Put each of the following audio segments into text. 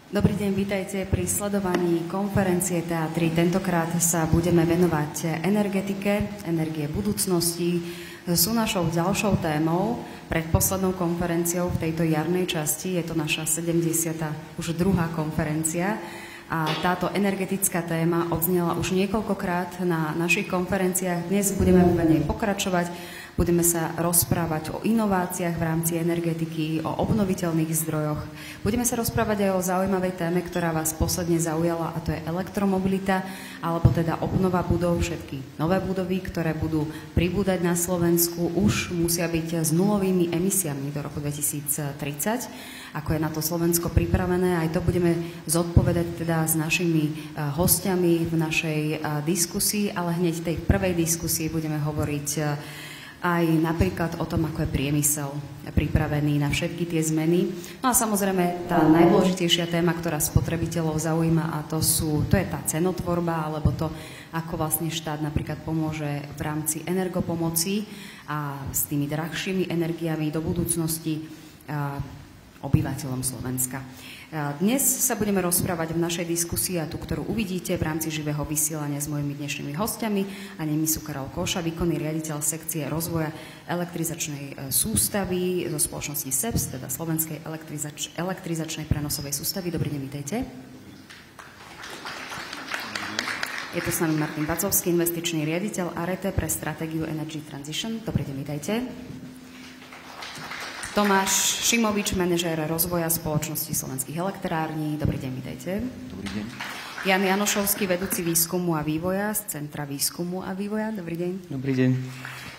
Dobrý deň, vítajte pri sledovaní konferencie Teatry. Tentokrát sa budeme venovať energetike, energie budúcnosti. Sú našou ďalšou témou, predposlednou konferenciou v tejto jarnej časti. Je to naša 70. už druhá konferencia. A táto energetická téma odznela už niekoľkokrát na našich konferenciách. Dnes budeme v nej pokračovať. Budeme sa rozprávať o inováciách v rámci energetiky, o obnoviteľných zdrojoch. Budeme sa rozprávať aj o zaujímavej téme, ktorá vás posledne zaujala, a to je elektromobilita, alebo teda obnova budov. Všetky nové budovy, ktoré budú pribúdať na Slovensku, už musia byť s nulovými emisiami do roku 2030. Ako je na to Slovensko pripravené, aj to budeme zodpovedať teda s našimi hostiami v našej diskusii, ale hneď v tej prvej diskusii budeme hovoriť aj napríklad o tom, ako je priemysel pripravený na všetky tie zmeny. No a samozrejme tá najdôležitejšia téma, ktorá spotrebiteľov zaujíma, a to je tá cenotvorba, alebo to, ako vlastne štát napríklad pomôže v rámci energopomoci a s tými drahšími energiami do budúcnosti obyvateľom Slovenska. Dnes sa budeme rozprávať v našej diskusii, a tú, ktorú uvidíte v rámci živého vysielania s mojimi dnešnými hostiami, a nimi sú Karol Koša, výkonný riaditeľ sekcie rozvoja elektrizačnej sústavy zo spoločnosti SEPS, teda Slovenskej elektrizačnej prenosovej sústavy. Dobrý deň, vítajte. Je tu s nami Martin Bacovský, investičný riaditeľ ARETE pre stratégiu Energy Transition. Dobrý deň, vítajte. Tomáš Šimovič, manažér rozvoja spoločnosti Slovenských elektrární. Dobrý deň, vítajte. Dobrý deň. Jan Janošovský, vedúci výskumu a vývoja z Centra výskumu a vývoja. Dobrý deň. Dobrý deň.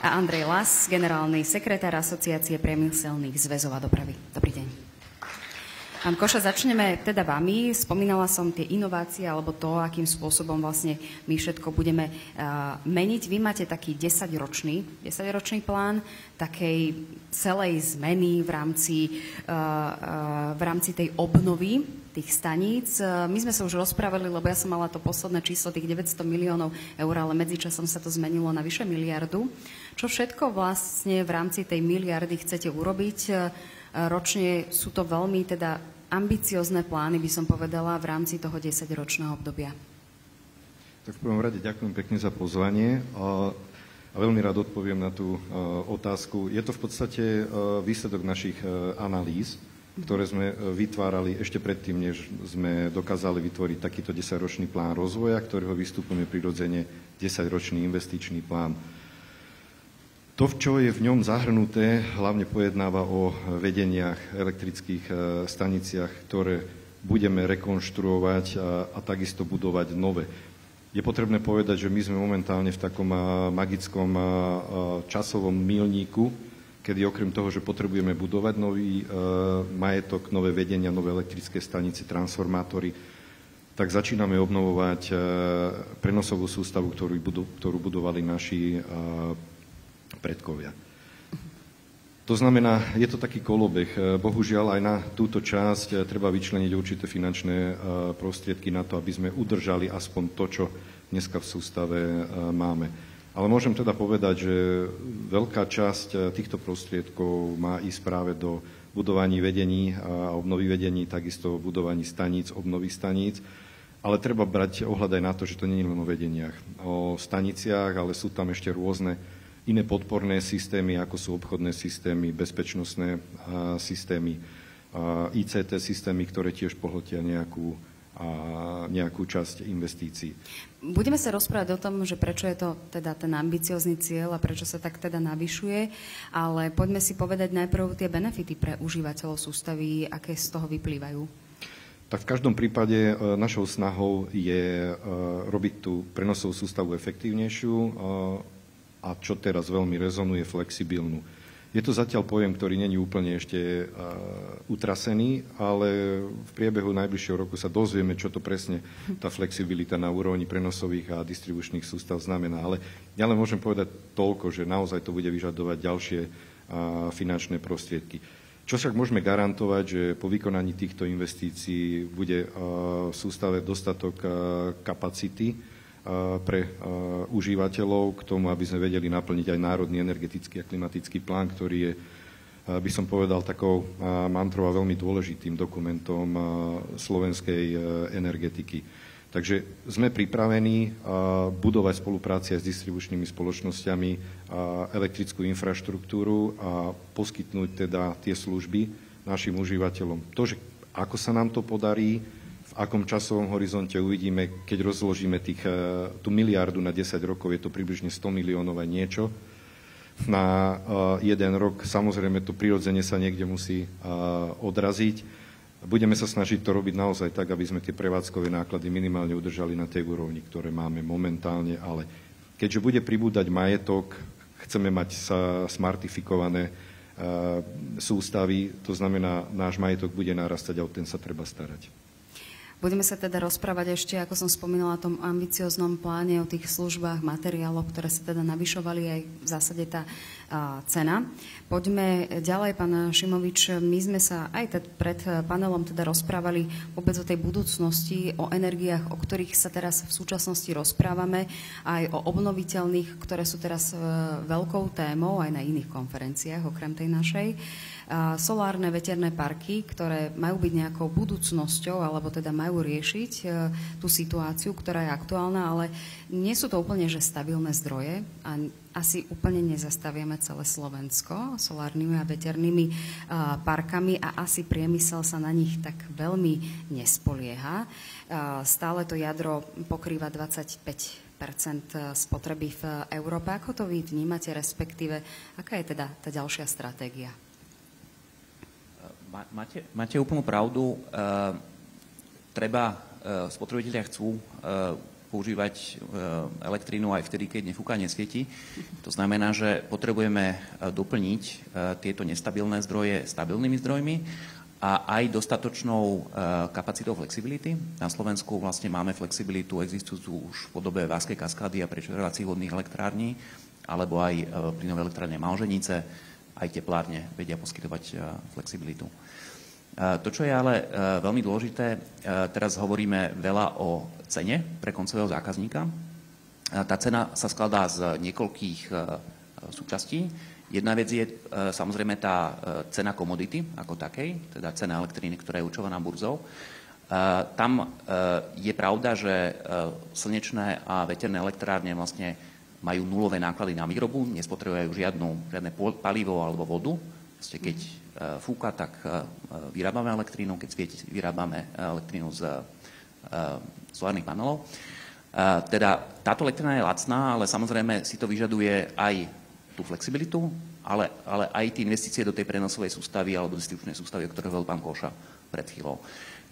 A Andrej Las, generálny sekretár Asociácie priemyselných zväzov a dopravy. Dobrý deň. Pán Koša, začneme teda vami. Spomínala som tie inovácie, alebo to, akým spôsobom vlastne my všetko budeme meniť. Vy máte taký 10-ročný plán takej celej zmeny v rámci tej obnovy tých staníc. My sme sa už rozprávali, lebo ja som mala to posledné číslo, tých 900 miliónov eur, ale medzičasom sa to zmenilo na vyše miliardu. Čo všetko vlastne v rámci tej miliardy chcete urobiť? Ročne sú to veľmi teda ambiciozne plány, by som povedala, v rámci toho 10-ročného obdobia. Tak v prvom rade ďakujem pekne za pozvanie a veľmi rád odpoviem na tú otázku. Je to v podstate výsledok našich analýz, ktoré sme vytvárali ešte predtým, než sme dokázali vytvoriť takýto 10-ročný plán rozvoja, ktorého vystupujeme prirodzene 10-ročný investičný plán. To, čo je v ňom zahrnuté, hlavne pojednáva o vedeniach, elektrických staniciach, ktoré budeme rekonštruovať a takisto budovať nové. Je potrebné povedať, že my sme momentálne v takom magickom časovom míľniku, kedy okrem toho, že potrebujeme budovať nový majetok, nové vedenia, nové elektrické stanice, transformátory, tak začíname obnovovať prenosovú sústavu, ktorú budovali naši predkovia. To znamená, je to taký kolobeh. Bohužiaľ aj na túto časť treba vyčleniť určité finančné prostriedky na to, aby sme udržali aspoň to, čo dneska v sústave máme. Ale môžem teda povedať, že veľká časť týchto prostriedkov má ísť práve do budovaní vedení a obnovy vedení, takisto budovaní staníc, obnovy staníc. Ale treba brať ohľad aj na to, že to nie je len o vedeniach, o staniciach, ale sú tam ešte rôzne iné podporné systémy, ako sú obchodné systémy, bezpečnostné systémy, ICT systémy, ktoré tiež pohltia nejakú časť investícií. Budeme sa rozprávať o tom, že prečo je to teda ten ambiciózny cieľ a prečo sa tak teda navyšuje, ale poďme si povedať najprv tie benefity pre užívateľov sústavy, aké z toho vyplývajú. Tak v každom prípade našou snahou je robiť tú prenosovú sústavu efektívnejšiu, a čo teraz veľmi rezonuje, flexibilnú. Je to zatiaľ pojem, ktorý není úplne ešte utrasený, ale v priebehu najbližšieho roku sa dozvieme, čo to presne tá flexibilita na úrovni prenosových a distribučných sústav znamená. Ale ja len môžem povedať toľko, že naozaj to bude vyžadovať ďalšie finančné prostriedky. Čo však môžeme garantovať, že po vykonaní týchto investícií bude v sústave dostatok kapacity pre užívateľov k tomu, aby sme vedeli naplniť aj národný energetický a klimatický plán, ktorý je by som povedal, takou mantrou a veľmi dôležitým dokumentom slovenskej energetiky. Takže sme pripravení budovať spolupráci s distribučnými spoločnosťami, elektrickú infraštruktúru a poskytnúť teda tie služby našim užívateľom. To, že ako sa nám to podarí, v akom časovom horizonte uvidíme, keď rozložíme tú miliardu na 10 rokov, je to približne 100 miliónov aj niečo. Na jeden rok samozrejme to prirodzene sa niekde musí odraziť. Budeme sa snažiť to robiť naozaj tak, aby sme tie prevádzkové náklady minimálne udržali na tej úrovni, ktoré máme momentálne, ale keďže bude pribúdať majetok, chceme mať smartifikované sústavy, to znamená, náš majetok bude narastať a o ten sa treba starať. Budeme sa teda rozprávať ešte, ako som spomínala, o tom ambicioznom pláne, o tých službách, materiáloch, ktoré sa teda navyšovali, aj v zásade tá cena. Poďme ďalej, pán Šimovič. My sme sa aj pred panelom teda rozprávali vôbec o tej budúcnosti, o energiách, o ktorých sa teraz v súčasnosti rozprávame, aj o obnoviteľných, ktoré sú teraz veľkou témou aj na iných konferenciách, okrem tej našej. Solárne veterné parky, ktoré majú byť nejakou budúcnosťou, alebo teda majú riešiť tú situáciu, ktorá je aktuálna, ale nie sú to úplne že stabilné zdroje a asi úplne nezastavieme celé Slovensko solárnymi a veternými parkami a asi priemysel sa na nich tak veľmi nespolieha. Stále to jadro pokrýva 25% spotreby v Európe. Ako to vy vnímate, respektíve aká je teda tá ďalšia stratégia? Máte úplnú pravdu. Spotrebitelia chcú používať elektrínu aj vtedy, keď nefúka, nesvieti. To znamená, že potrebujeme doplniť tieto nestabilné zdroje stabilnými zdrojmi a aj dostatočnou kapacitou flexibility. Na Slovensku vlastne máme flexibilitu existujúcu už v podobe Vázkej kaskády a prečervacích vodných elektrární, alebo aj plynové elektrárne Malženice, aj teplárne vedia poskytovať flexibilitu. To, čo je ale veľmi dôležité, teraz hovoríme veľa o cene pre koncového zákazníka. Tá cena sa skladá z niekoľkých súčastí. Jedna vec je samozrejme tá cena komodity ako takej, teda cena elektriny, ktorá je určovaná burzou. Tam je pravda, že slnečné a veterné elektrárne vlastne majú nulové náklady na výrobu, nespotrebujú žiadne palivo alebo vodu. Vlastne keď fúka, tak vyrábame elektrínu, keď svieti, vyrábame elektrínu z solárnych panelov. Teda táto elektrina je lacná, ale samozrejme si to vyžaduje aj tú flexibilitu, ale aj tie investície do tej prenosovej sústavy alebo distribučnej sústavy, o ktorej hovoril pán Koša pred chvíľou.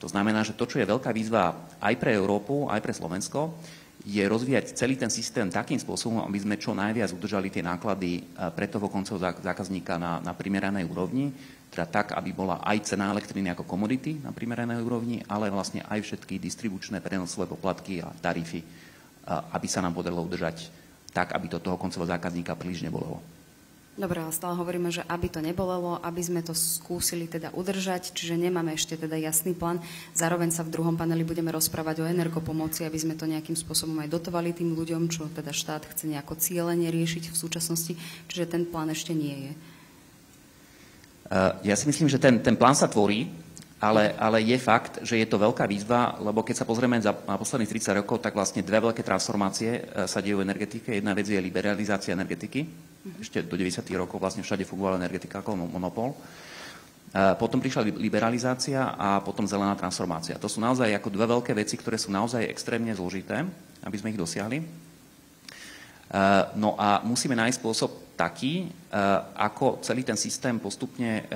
To znamená, že to, čo je veľká výzva aj pre Európu, aj pre Slovensko, je rozvíjať celý ten systém takým spôsobom, aby sme čo najviac udržali tie náklady pre toho koncového zákazníka na primeranej úrovni, teda tak, aby bola aj cena elektriny ako komodity na primeranej úrovni, ale vlastne aj všetky distribučné prenosové poplatky a tarify, aby sa nám podarilo udržať tak, aby to toho koncového zákazníka príliš nebolelo. Dobre, ale stále hovoríme, že aby to nebolelo, aby sme to skúsili teda udržať, čiže nemáme ešte teda jasný plán. Zároveň sa v druhom paneli budeme rozprávať o energopomoci, aby sme to nejakým spôsobom aj dotovali tým ľuďom, čo teda štát chce nejako cieľene riešiť v súčasnosti, čiže ten plán ešte nie je. Ja si myslím, že ten plán sa tvorí, ale je fakt, že je to veľká výzva, lebo keď sa pozrieme na posledných 30 rokov, tak vlastne dve veľké transformácie sa dejú v energetike. Jedna vec je liberalizácia energetiky. Ešte do 90. rokov vlastne všade fungovala energetika ako monopol. Potom prišla liberalizácia a potom zelená transformácia. To sú naozaj ako dve veľké veci, ktoré sú naozaj extrémne zložité, aby sme ich dosiahli. No a musíme nájsť spôsob taký, ako celý ten systém postupne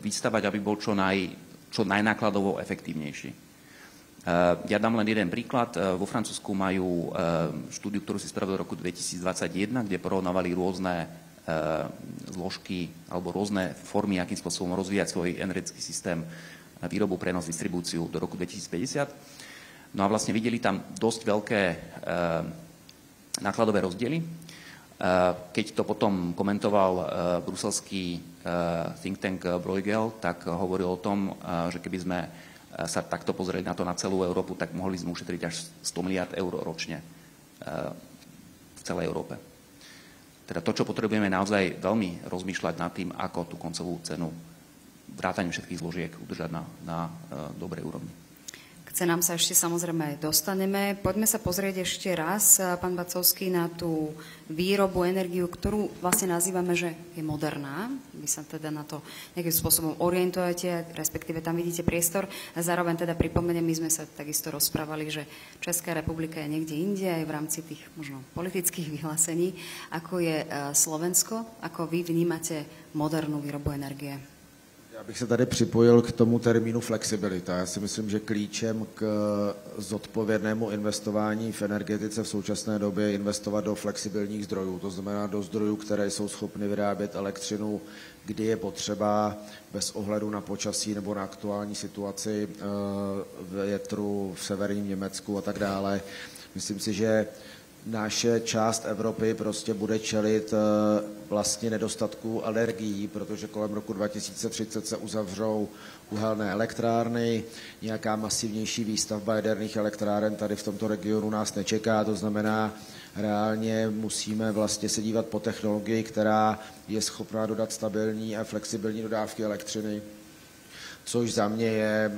vystavať, aby bol čo najnákladovo efektívnejší. Ja dám len jeden príklad. Vo Francúzsku majú štúdiu, ktorú si spravili v roku 2021, kde porovnávali rôzne zložky alebo rôzne formy, akým spôsobom rozvíjať svoj energetický systém, výrobu, prenos, distribúciu do roku 2050. No a vlastne videli tam dosť veľké nákladové rozdiely. Keď to potom komentoval bruselský think tank Bruegel, tak hovoril o tom, že keby sme sa takto pozrieť na to na celú Európu, tak mohli sme ušetriť až 100 miliard eur ročne v celej Európe. Teda to, čo potrebujeme naozaj veľmi rozmýšľať nad tým, ako tú koncovú cenu vrátane všetkých zložiek udržať na dobrej úrovni. K cenám sa ešte samozrejme dostaneme. Poďme sa pozrieť ešte raz, pán Bacovský, na tú výrobu, energiu, ktorú vlastne nazývame, že je moderná. Vy sa teda na to nejakým spôsobom orientujete, respektíve tam vidíte priestor. A zároveň teda pripomeniem, my sme sa takisto rozprávali, že Česká republika je niekde inde, aj v rámci tých možno politických vyhlásení. Ako je Slovensko? Ako vy vnímate modernú výrobu energie? Já bych se tady připojil k tomu termínu flexibilita. Já si myslím, že klíčem k zodpovědnému investování v energetice v současné době je investovat do flexibilních zdrojů. To znamená do zdrojů, které jsou schopny vyrábět elektřinu, kdy je potřeba, bez ohledu na počasí nebo na aktuální situaci větru v severním Německu a tak dále. Myslím si, že naše část Evropy prostě bude čelit vlastně nedostatku energií, protože kolem roku 2030 se uzavřou uhelné elektrárny, nějaká masivnější výstavba jaderných elektráren tady v tomto regionu nás nečeká, to znamená, reálně musíme vlastně se dívat po technologii, která je schopná dodat stabilní a flexibilní dodávky elektřiny, což za mě je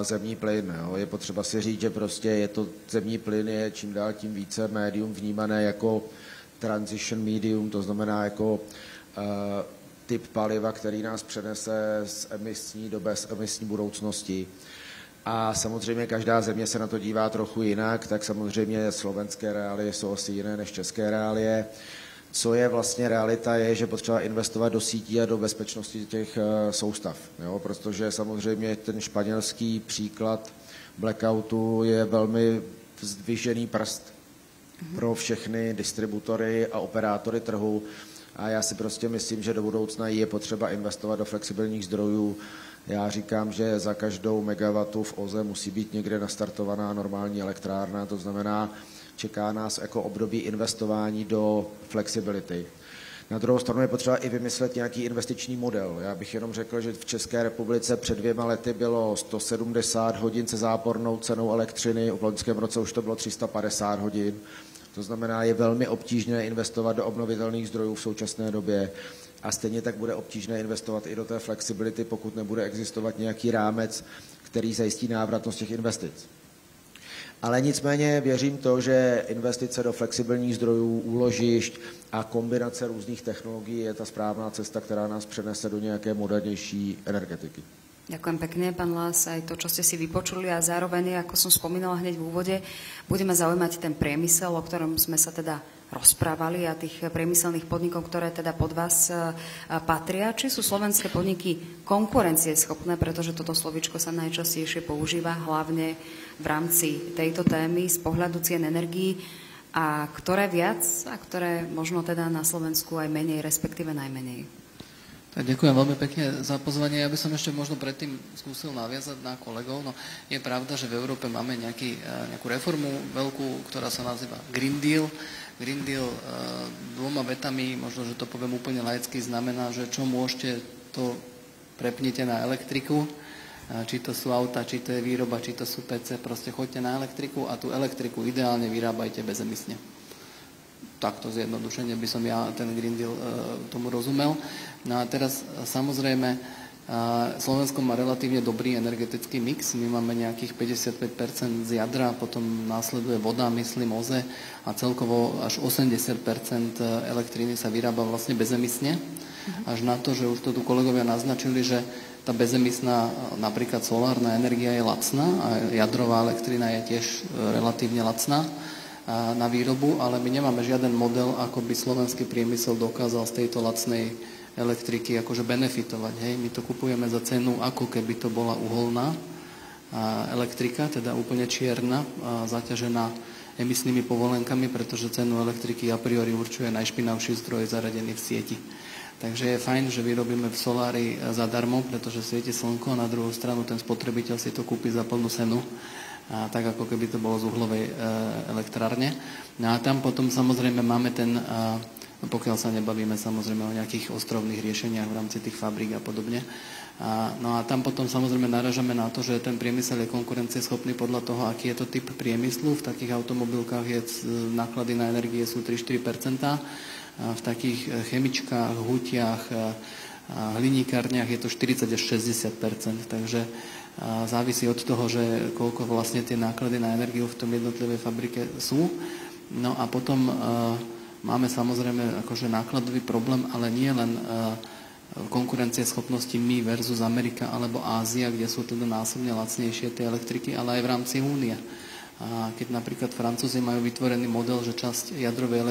zemní plyn. Jo. Je potřeba si říct, že prostě je to zemní plyn je čím dál tím více médium vnímané jako transition medium, to znamená jako typ paliva, který nás přenese z emisní do bezemisní budoucnosti. A samozřejmě každá země se na to dívá trochu jinak, tak samozřejmě slovenské reálie jsou asi jiné než české reálie. Co je vlastně realita, je, že potřeba investovat do sítí a do bezpečnosti těch soustav. Jo? Protože samozřejmě ten španělský příklad blackoutu je velmi zdvižený prst pro všechny distributory a operátory trhu. A já si prostě myslím, že do budoucna je potřeba investovat do flexibilních zdrojů. Já říkám, že za každou megawattu v OZE musí být někde nastartovaná normální elektrárna, to znamená, čeká nás jako období investování do flexibility. Na druhou stranu je potřeba i vymyslet nějaký investiční model. Já bych jenom řekl, že v České republice před 2 lety bylo 170 hodin se zápornou cenou elektřiny, v loňském roce už to bylo 350 hodin. To znamená, je velmi obtížné investovat do obnovitelných zdrojů v současné době a stejně tak bude obtížné investovat i do té flexibility, pokud nebude existovat nějaký rámec, který zajistí návratnost těch investic. Ale nicméně věřím to, že investice do flexibilních zdrojů, úložišť a kombinace různých technologií je ta správná cesta, která nás přenese do nějaké modernější energetiky. Ďakujem pekne, pán Las, aj to, čo ste si vypočuli a zároveň, ako som spomínala hneď v úvode, budeme zaujímať ten priemysel, o ktorom sme sa teda rozprávali a tých priemyselných podnikov, ktoré teda pod vás patria. Či sú slovenské podniky konkurencieschopné, pretože toto slovíčko sa najčastejšie používa, hlavne v rámci tejto témy z pohľadu cien energií, a ktoré viac a ktoré možno teda na Slovensku aj menej, respektíve najmenej. Tak ďakujem veľmi pekne za pozvanie. Ja by som ešte možno predtým skúsil naviazať na kolegov. No, je pravda, že v Európe máme nejakú reformu veľkú, ktorá sa nazýva Green Deal. Green Deal dvoma vetami, možno, že to poviem úplne laicky, znamená, že čo môžete, to prepnite na elektriku. Či to sú auta, či to je výroba, či to sú PC, proste choďte na elektriku a tú elektriku ideálne vyrábajte bezemisne. Takto zjednodušene by som ja ten Green Deal tomu rozumel. No a teraz samozrejme Slovensko má relatívne dobrý energetický mix. My máme nejakých 55% z jadra, potom následuje voda, myslím OZE a celkovo až 80% elektriny sa vyrába vlastne bezemisne. Až na to, že už to tu kolegovia naznačili, že tá bezemisná, napríklad solárna energia je lacná a jadrová elektrina je tiež relatívne lacná na výrobu, ale my nemáme žiaden model, ako by slovenský priemysel dokázal z tejto lacnej elektriky akože benefitovať. Hej? My to kupujeme za cenu, ako keby to bola uholná elektrika, teda úplne čierna, zaťažená emisnými povolenkami, pretože cenu elektriky a priori určuje najšpinavší zdroj zaradený v sieti. Takže je fajn, že vyrobíme v solári zadarmo, pretože svieti slnko, a na druhú stranu ten spotrebiteľ si to kúpi za plnú cenu, tak ako keby to bolo z uhlovej elektrárne. No a tam potom samozrejme máme ten, pokiaľ sa nebavíme samozrejme o nejakých ostrovných riešeniach v rámci tých fabrík a podobne. No a tam potom samozrejme naražame na to, že ten priemysel je konkurencieschopný podľa toho, aký je to typ priemyslu. V takých automobilkách náklady na energie sú 3-4%. v takých chemičkách, hutiach, hliníkárniach je to 40 až 60%, takže závisí od toho, že koľko vlastne tie náklady na energiu v tom jednotlivej fabrike sú. No a potom máme samozrejme akože nákladový problém, ale nie len konkurencieschopnosti my versus Amerika alebo Ázia, kde sú teda násobne lacnejšie tie elektriky, ale aj v rámci únie. A keď napríklad Francúzi majú vytvorený model, že časť jadrovej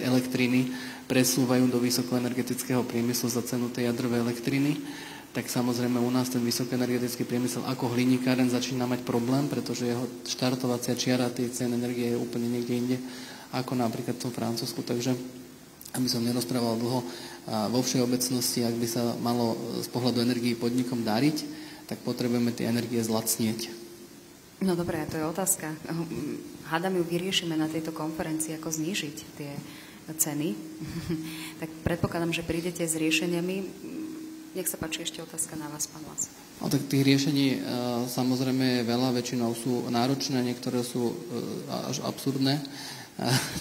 elektriny presúvajú do vysokoenergetického priemyslu za cenu tej jadrovej elektriny, tak samozrejme u nás ten vysokoenergetický priemysel ako hliníkáren začína mať problém, pretože jeho štartovacia čiara tej cen energie je úplne niekde inde ako napríklad v tom Francúzsku. Takže aby som nerozprával dlho, vo všeobecnosti, ak by sa malo z pohľadu energií podnikom dariť, tak potrebujeme tie energie zlacnieť. No dobré, to je otázka. Hádam ju vyriešime na tejto konferencii, ako znížiť tie ceny. Tak predpokladám, že prídete s riešeniami. Nech sa páči ešte otázka na vás, pán Lac. No tak tých riešení samozrejme je veľa, väčšinou sú náročné, niektoré sú až absurdné.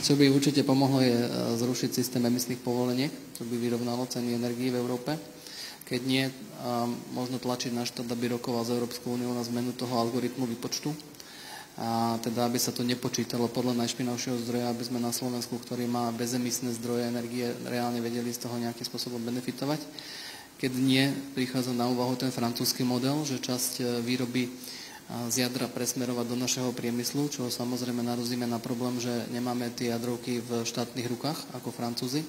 Čo by určite pomohlo je zrušiť systém emisných povoleniek, čo by vyrovnalo ceny energií v Európe. Keď nie, možno tlačiť na štát, aby rokoval z Európskou úniou na zmenu toho algoritmu výpočtu. A teda, aby sa to nepočítalo podľa najšpinavšieho zdroja, aby sme na Slovensku, ktorý má bezemisné zdroje energie, reálne vedeli z toho nejakým spôsobom benefitovať. Keď nie, prichádza na úvahu ten francúzsky model, že časť výroby z jadra presmerovať do našeho priemyslu, čo samozrejme narazíme na problém, že nemáme tie jadrovky v štátnych rukách, ako Francúzi.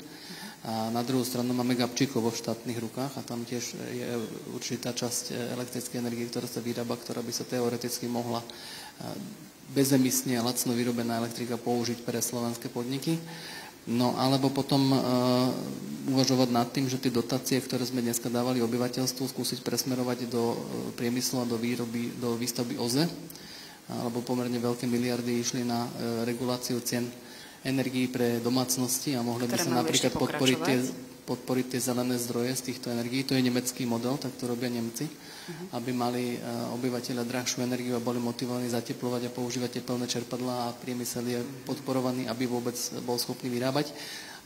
A na druhú stranu máme gabčíkov vo štátnych rukách a tam tiež je určitá časť elektrickej energie, ktorá sa vyrába, ktorá by sa teoreticky mohla bezemisne a lacno vyrobená elektrika použiť pre slovenské podniky. No alebo potom uvažovať nad tým, že tie dotácie, ktoré sme dneska dávali obyvateľstvu, skúsiť presmerovať do priemyslu a do výstavby OZE, alebo pomerne veľké miliardy išli na reguláciu cien energií pre domácnosti a mohli by sa napríklad podporiť tie zelené zdroje z týchto energií. To je nemecký model, tak to robia Nemci, aby mali obyvateľia drahšiu energiu a boli motivovaní zateplovať a používať teplné čerpadlá a priemysel je podporovaný, aby vôbec bol schopný vyrábať.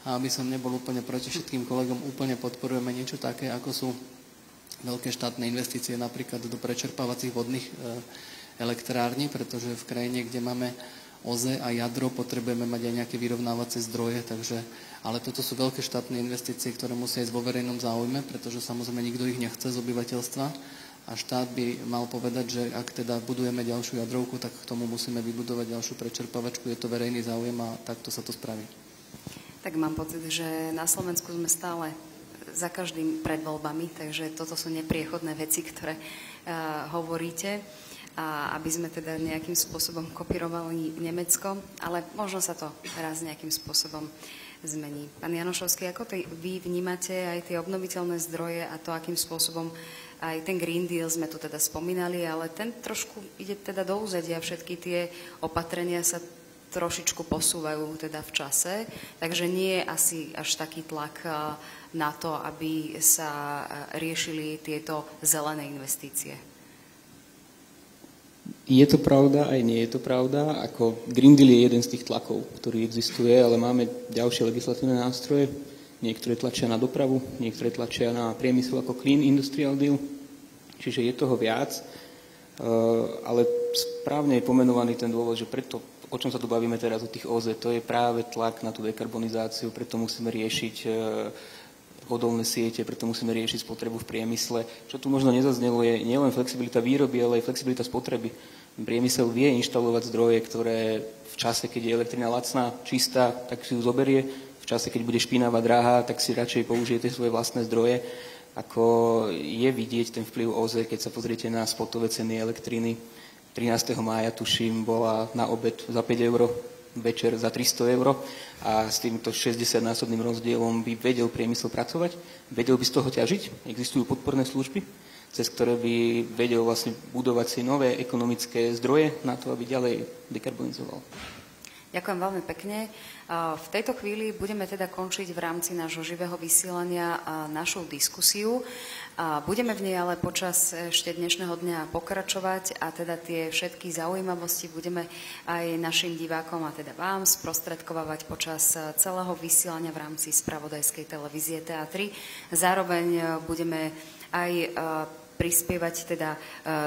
A aby som nebol úplne proti všetkým kolegom, úplne podporujeme niečo také, ako sú veľké štátne investície napríklad do prečerpávacích vodných elektrární, pretože v krajine, kde máme OZE a jadro, potrebujeme mať aj nejaké vyrovnávacie zdroje, ale toto sú veľké štátne investície, ktoré musia ísť vo verejnom záujme, pretože samozrejme nikto ich nechce z obyvateľstva a štát by mal povedať, že ak teda budujeme ďalšiu jadrovku, tak k tomu musíme vybudovať ďalšiu prečerpávačku, je to verejný záujem a takto sa to spraví. Tak mám pocit, že na Slovensku sme stále za každým pred voľbami, takže toto sú nepriechodné veci, ktoré hovoríte. A aby sme teda nejakým spôsobom kopírovali Nemecko, ale možno sa to raz nejakým spôsobom zmení. Pán Janošovský, ako vy vnímate aj tie obnoviteľné zdroje a to, akým spôsobom aj ten Green Deal sme tu teda spomínali, ale ten trošku ide teda do úzadia, všetky tie opatrenia sa trošičku posúvajú teda v čase, takže nie je asi až taký tlak na to, aby sa riešili tieto zelené investície. Je to pravda, aj nie je to pravda. Ako Green Deal je jeden z tých tlakov, ktorý existuje, ale máme ďalšie legislatívne nástroje. Niektoré tlačia na dopravu, niektoré tlačia na priemysel ako Clean Industrial Deal. Čiže je toho viac, ale správne je pomenovaný ten dôvod, že preto, o čom sa tu bavíme teraz, o tých OZE, to je práve tlak na tú dekarbonizáciu, preto musíme riešiť odolné siete, preto musíme riešiť spotrebu v priemysle. Čo tu možno nezaznelo je nielen flexibilita výroby, ale aj flexibilita spotreby. Priemysel vie inštalovať zdroje, ktoré v čase, keď je elektrina lacná, čistá, tak si ju zoberie. V čase, keď bude špinavá, drahá, tak si radšej použije tie svoje vlastné zdroje. Ako je vidieť ten vplyv OZE, keď sa pozriete na spotové ceny elektriny. 13. mája, tuším, bola na obed za 5 €, večer za 300 € a s týmto 60-násobným rozdielom by vedel priemysel pracovať, vedel by z toho ťažiť. Existujú podporné služby, cez ktoré by vedel vlastne budovať si nové ekonomické zdroje na to, aby ďalej dekarbonizoval. Ďakujem veľmi pekne. V tejto chvíli budeme teda končiť v rámci nášho živého vysielania našu diskusiu. Budeme v nej ale počas ešte dnešného dňa pokračovať a teda tie všetky zaujímavosti budeme aj našim divákom a teda vám sprostredkovávať počas celého vysielania v rámci spravodajskej televízie TA3. Zároveň budeme aj prispievať teda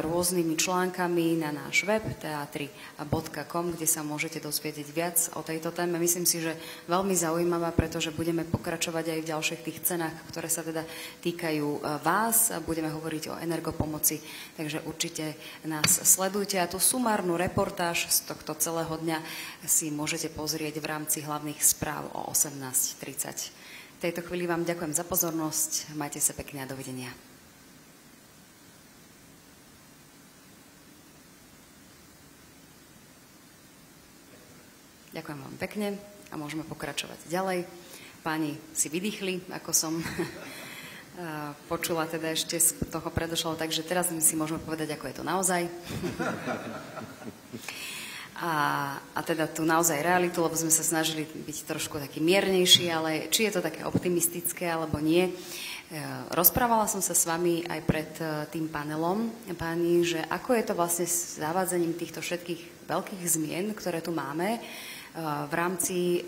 rôznymi článkami na náš web teatri.com, kde sa môžete dozvedieť viac o tejto téme. Myslím si, že veľmi zaujímavá, pretože budeme pokračovať aj v ďalších tých cenách, ktoré sa teda týkajú vás. Budeme hovoriť o energopomoci, takže určite nás sledujte. A tú sumárnu reportáž z tohto celého dňa si môžete pozrieť v rámci hlavných správ o 18:30. V tejto chvíli vám ďakujem za pozornosť. Majte sa pekne a dovidenia. Ďakujem vám pekne a môžeme pokračovať ďalej. Páni si vydýchli, ako som počula teda ešte z toho predošlého, takže teraz si môžeme povedať, ako je to naozaj. A teda tu naozaj realitu, lebo sme sa snažili byť trošku taký miernejší, ale či je to také optimistické, alebo nie. Rozprávala som sa s vami aj pred tým panelom, páni, že ako je to vlastne s zavádzaním týchto všetkých veľkých zmien, ktoré tu máme, v rámci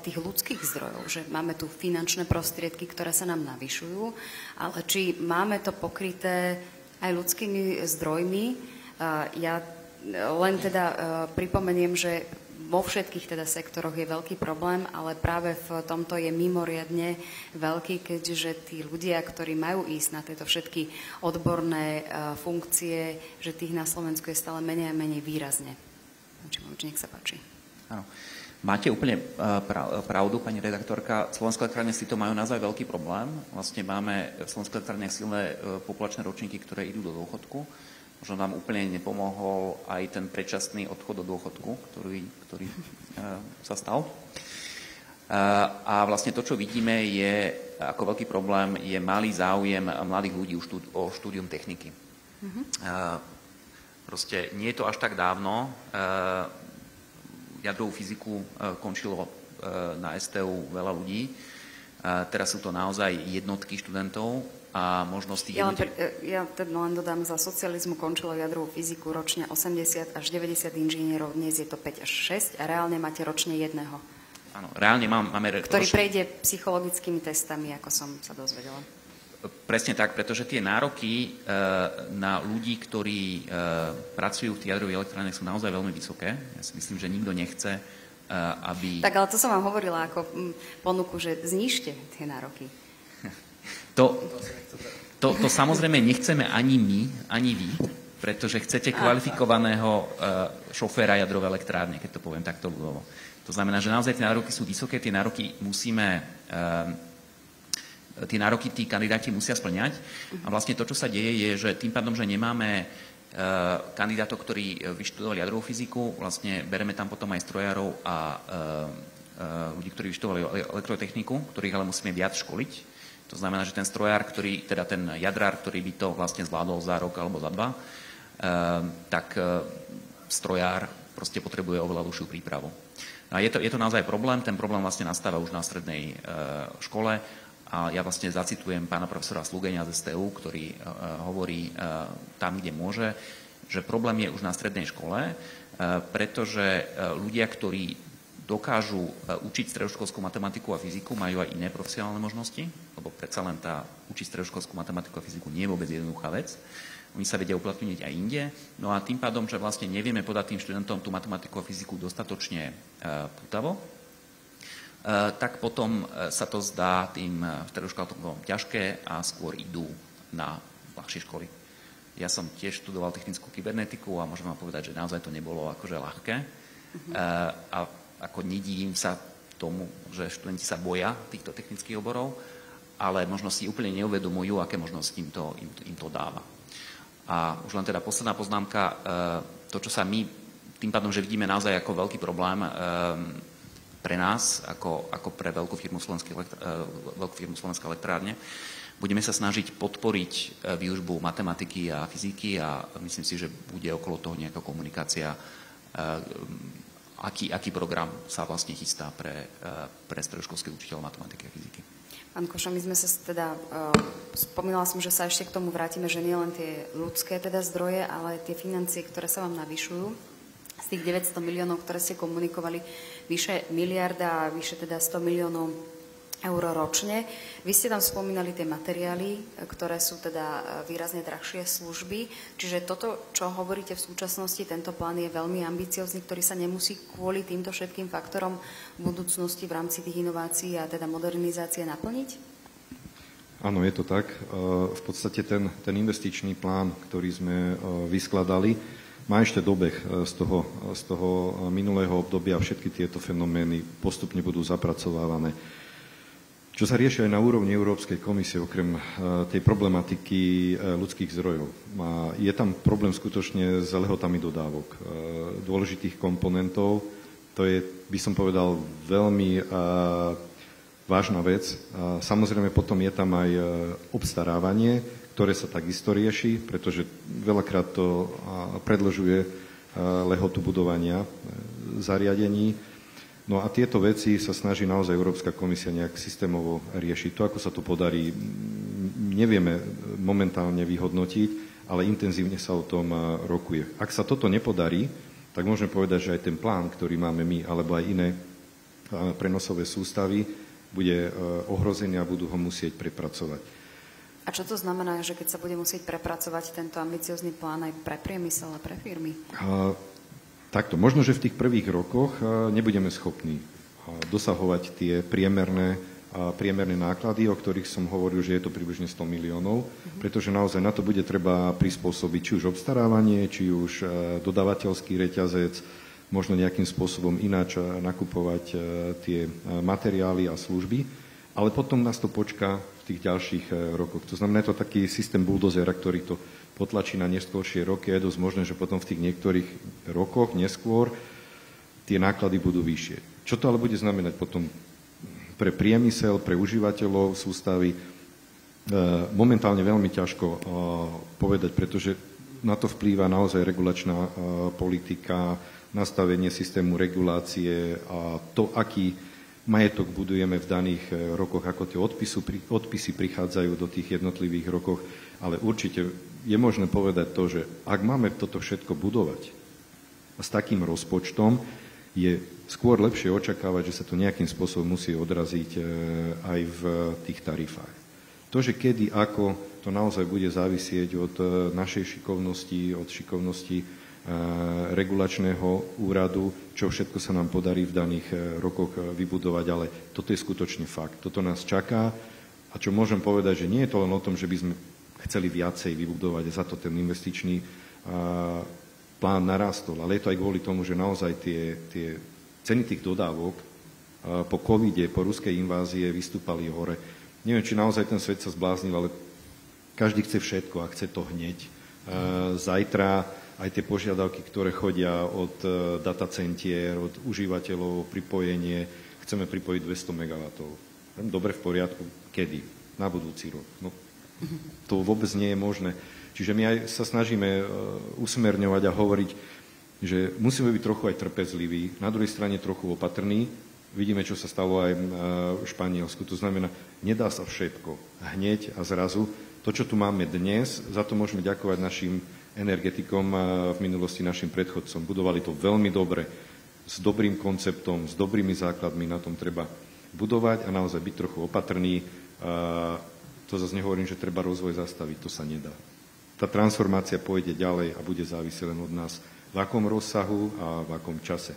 tých ľudských zdrojov, že máme tu finančné prostriedky, ktoré sa nám navyšujú, ale či máme to pokryté aj ľudskými zdrojmi. Ja len teda pripomeniem, že vo všetkých teda sektoroch je veľký problém, ale práve v tomto je mimoriadne veľký, keďže tí ľudia, ktorí majú ísť na tieto všetky odborné funkcie, že tých na Slovensku je stále menej a menej výrazne. Nech sa páči. Áno. Máte úplne pravdu, pani redaktorka. Slovenské elektrárne s týmto majú naozaj veľký problém. Vlastne máme v Slovenských elektrárniach silné populačné ročníky, ktoré idú do dôchodku. Možno nám úplne nepomohol aj ten predčasný odchod do dôchodku, ktorý sa stal. A vlastne to, čo vidíme, je ako veľký problém, je malý záujem mladých ľudí o štúdium techniky. Proste nie je to až tak dávno. Jadrovú fyziku končilo na STU veľa ľudí. Teraz sú to naozaj jednotky študentov a možnosti... Ja teda len dodám, za socializmu končilo jadrovú fyziku ročne 80 až 90 inžinierov, dnes je to 5 až 6 a reálne máte ročne jedného. Áno, reálne máme... Ktorý prejde psychologickými testami, ako som sa dozvedela. Presne tak, pretože tie nároky na ľudí, ktorí pracujú v tých jadrových elektrárniach, sú naozaj veľmi vysoké. Ja si myslím, že nikto nechce, aby... Tak, ale to som vám hovorila ako ponuku, že znížte tie nároky. To samozrejme nechceme ani my, ani vy, pretože chcete kvalifikovaného šoféra jadrovej elektrárne, keď to poviem takto ľudovo. To znamená, že naozaj tie nároky sú vysoké, tie nároky tí kandidáti musia splňať. A vlastne to, čo sa deje, je, že tým pádom, že nemáme kandidátov, ktorí vyštudovali jadrovú fyziku, vlastne bereme tam potom aj strojárov a ľudí, ktorí vyštudovali elektrotechniku, ktorých ale musíme viac školiť. To znamená, že ten strojár, ten jadrár, ktorý by to vlastne zvládol za rok alebo za 2, tak strojár proste potrebuje oveľa dlhšiu prípravu. A je to naozaj problém. Ten problém vlastne nastáva už na strednej škole. A ja vlastne zacitujem pána profesora Slugenia z STU, ktorý hovorí tam, kde môže, že problém je už na strednej škole, pretože ľudia, ktorí dokážu učiť stredoškolskú matematiku a fyziku, majú aj iné profesionálne možnosti, lebo predsa len učiť stredoškolskú matematiku a fyziku nie je vôbec jednoduchá vec. Oni sa vedia uplatniť aj inde. No a tým pádom, že vlastne nevieme podať tým študentom tú matematiku a fyziku dostatočne pútavo, tak potom sa to zdá tým stredoškolákom ťažké a skôr idú na ľahšie školy. Ja som tiež študoval technickú kybernetiku a môžem vám povedať, že naozaj to nebolo akože ľahké. A ako nedivím sa tomu, že študenti sa boja týchto technických oborov, ale možno si úplne neuvedomujú, aké možnosti im to dáva. A už len teda posledná poznámka, to, čo sa my tým pádom, že vidíme naozaj ako veľký problém pre nás, ako pre veľkú firmu Slovenská elektrárne. Budeme sa snažiť podporiť výučbu matematiky a fyziky a myslím si, že bude okolo toho nejaká komunikácia aký program sa vlastne chystá pre stredoškolských učiteľov matematiky a fyziky. Pán Koša, my sme sa teda, spomínala som, že sa ešte k tomu vrátime, že nie len tie ľudské teda zdroje, ale tie financie, ktoré sa vám navyšujú. Z tých 900 miliónov, ktoré ste komunikovali, vyše miliarda a vyše teda 100 miliónov eur ročne. Vy ste tam spomínali tie materiály, ktoré sú teda výrazne drahšie služby. Čiže toto, čo hovoríte v súčasnosti, tento plán je veľmi ambiciózny, ktorý sa nemusí kvôli týmto všetkým faktorom v budúcnosti v rámci tých inovácií a teda modernizácie naplniť? Áno, je to tak. V podstate ten investičný plán, ktorý sme vyskladali, má ešte dobeh z toho minulého obdobia. Všetky tieto fenomény postupne budú zapracovávané. Čo sa rieši aj na úrovni Európskej komisie, okrem tej problematiky ľudských zdrojov. Je tam problém skutočne s lehotami dodávok dôležitých komponentov. To je, by som povedal, veľmi vážna vec. Samozrejme, potom je tam aj obstarávanie, ktoré sa takisto rieši, pretože veľakrát to predĺžuje lehotu budovania zariadení. No a tieto veci sa snaží naozaj Európska komisia nejak systémovo riešiť. To, ako sa to podarí, nevieme momentálne vyhodnotiť, ale intenzívne sa o tom rokuje. Ak sa toto nepodarí, tak môžeme povedať, že aj ten plán, ktorý máme my, alebo aj iné prenosové sústavy, bude ohrozený a budú ho musieť prepracovať. A čo to znamená, že keď sa bude musieť prepracovať tento ambiciózny plán aj pre priemysel a pre firmy? Takto, možno, že v tých prvých rokoch nebudeme schopní dosahovať tie priemerné náklady, o ktorých som hovoril, že je to približne 100 miliónov, pretože naozaj na to bude treba prispôsobiť či už obstarávanie, či už dodávateľský reťazec, možno nejakým spôsobom ináč nakupovať tie materiály a služby, ale potom nás to počká v tých ďalších rokoch. To znamená, je to taký systém buldozera, ktorý to potlačí na neskôršie roky. Je dosť možné, že potom v tých niektorých rokoch neskôr tie náklady budú vyššie. Čo to ale bude znamenať potom pre priemysel, pre užívateľov sústavy? Momentálne veľmi ťažko povedať, pretože na to vplýva naozaj regulačná politika, nastavenie systému regulácie a to, aký majetok budujeme v daných rokoch, ako tie odpisy prichádzajú do tých jednotlivých rokoch, ale určite je možné povedať to, že ak máme toto všetko budovať a s takým rozpočtom, je skôr lepšie očakávať, že sa to nejakým spôsobom musí odraziť aj v tých tarifách. To, že kedy, ako, to naozaj bude závisieť od našej šikovnosti, od šikovnosti regulačného úradu, čo všetko sa nám podarí v daných rokoch vybudovať, ale toto je skutočne fakt. Toto nás čaká a čo môžem povedať, že nie je to len o tom, že by sme chceli viacej vybudovať, za to ten investičný plán narastol, ale je to aj kvôli tomu, že naozaj tie ceny tých dodávok po covide, po ruskej invázie vystúpali hore. Neviem, či naozaj ten svet sa zbláznil, ale každý chce všetko a chce to hneď. Zajtra aj tie požiadavky, ktoré chodia od datacentier, od užívateľov, pripojenie, chceme pripojiť 200 MW. Dobre, v poriadku. Kedy? Na budúci rok. No, to vôbec nie je možné. Čiže my aj sa snažíme usmerňovať a hovoriť, že musíme byť trochu aj trpezliví, na druhej strane trochu opatrní. Vidíme, čo sa stalo aj v Španielsku. To znamená, nedá sa všetko hneď a zrazu. To, čo tu máme dnes, za to môžeme ďakovať našim energetikom v minulosti, našim predchodcom. Budovali to veľmi dobre, s dobrým konceptom, s dobrými základmi, na tom treba budovať a naozaj byť trochu opatrný. To zase nehovorím, že treba rozvoj zastaviť, to sa nedá. Tá transformácia pôjde ďalej a bude závisieť len od nás, v akom rozsahu a v akom čase.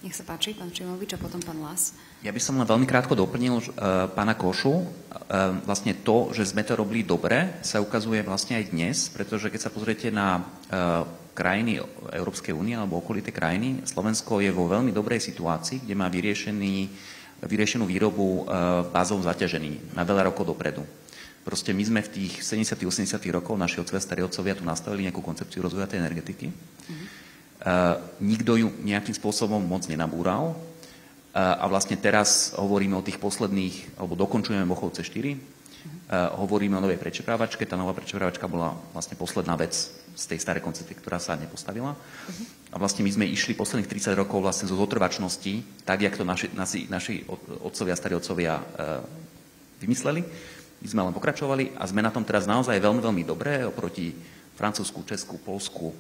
Nech sa páči, pán Šimonovič a potom pán Las. Ja by som len veľmi krátko doplnil pána Košu. Vlastne to, že sme to robili dobre, sa ukazuje vlastne aj dnes, pretože keď sa pozriete na krajiny Európskej únie alebo okolité krajiny, Slovensko je vo veľmi dobrej situácii, kde má vyriešenú výrobu bázovom zaťažení na veľa rokov dopredu. Proste my sme v tých 70. 80. rokov, naši otcovia, starí otcovia tu nastavili nejakú koncepciu rozvoja tej energetiky. Nikto ju nejakým spôsobom moc nenabúral a vlastne teraz hovoríme o tých posledných, alebo dokončujeme Mochovce 4, hovoríme o novej prečeprávačke, tá nová prečeprávačka bola vlastne posledná vec z tej starej koncepcie, ktorá sa nepostavila. A vlastne my sme išli posledných 30 rokov vlastne zo zotrvačnosti, tak, jak to naši otcovia, starí otcovia vymysleli. My sme len pokračovali a sme na tom teraz naozaj veľmi, veľmi dobré oproti Francúzsku, Česku, Poľsku,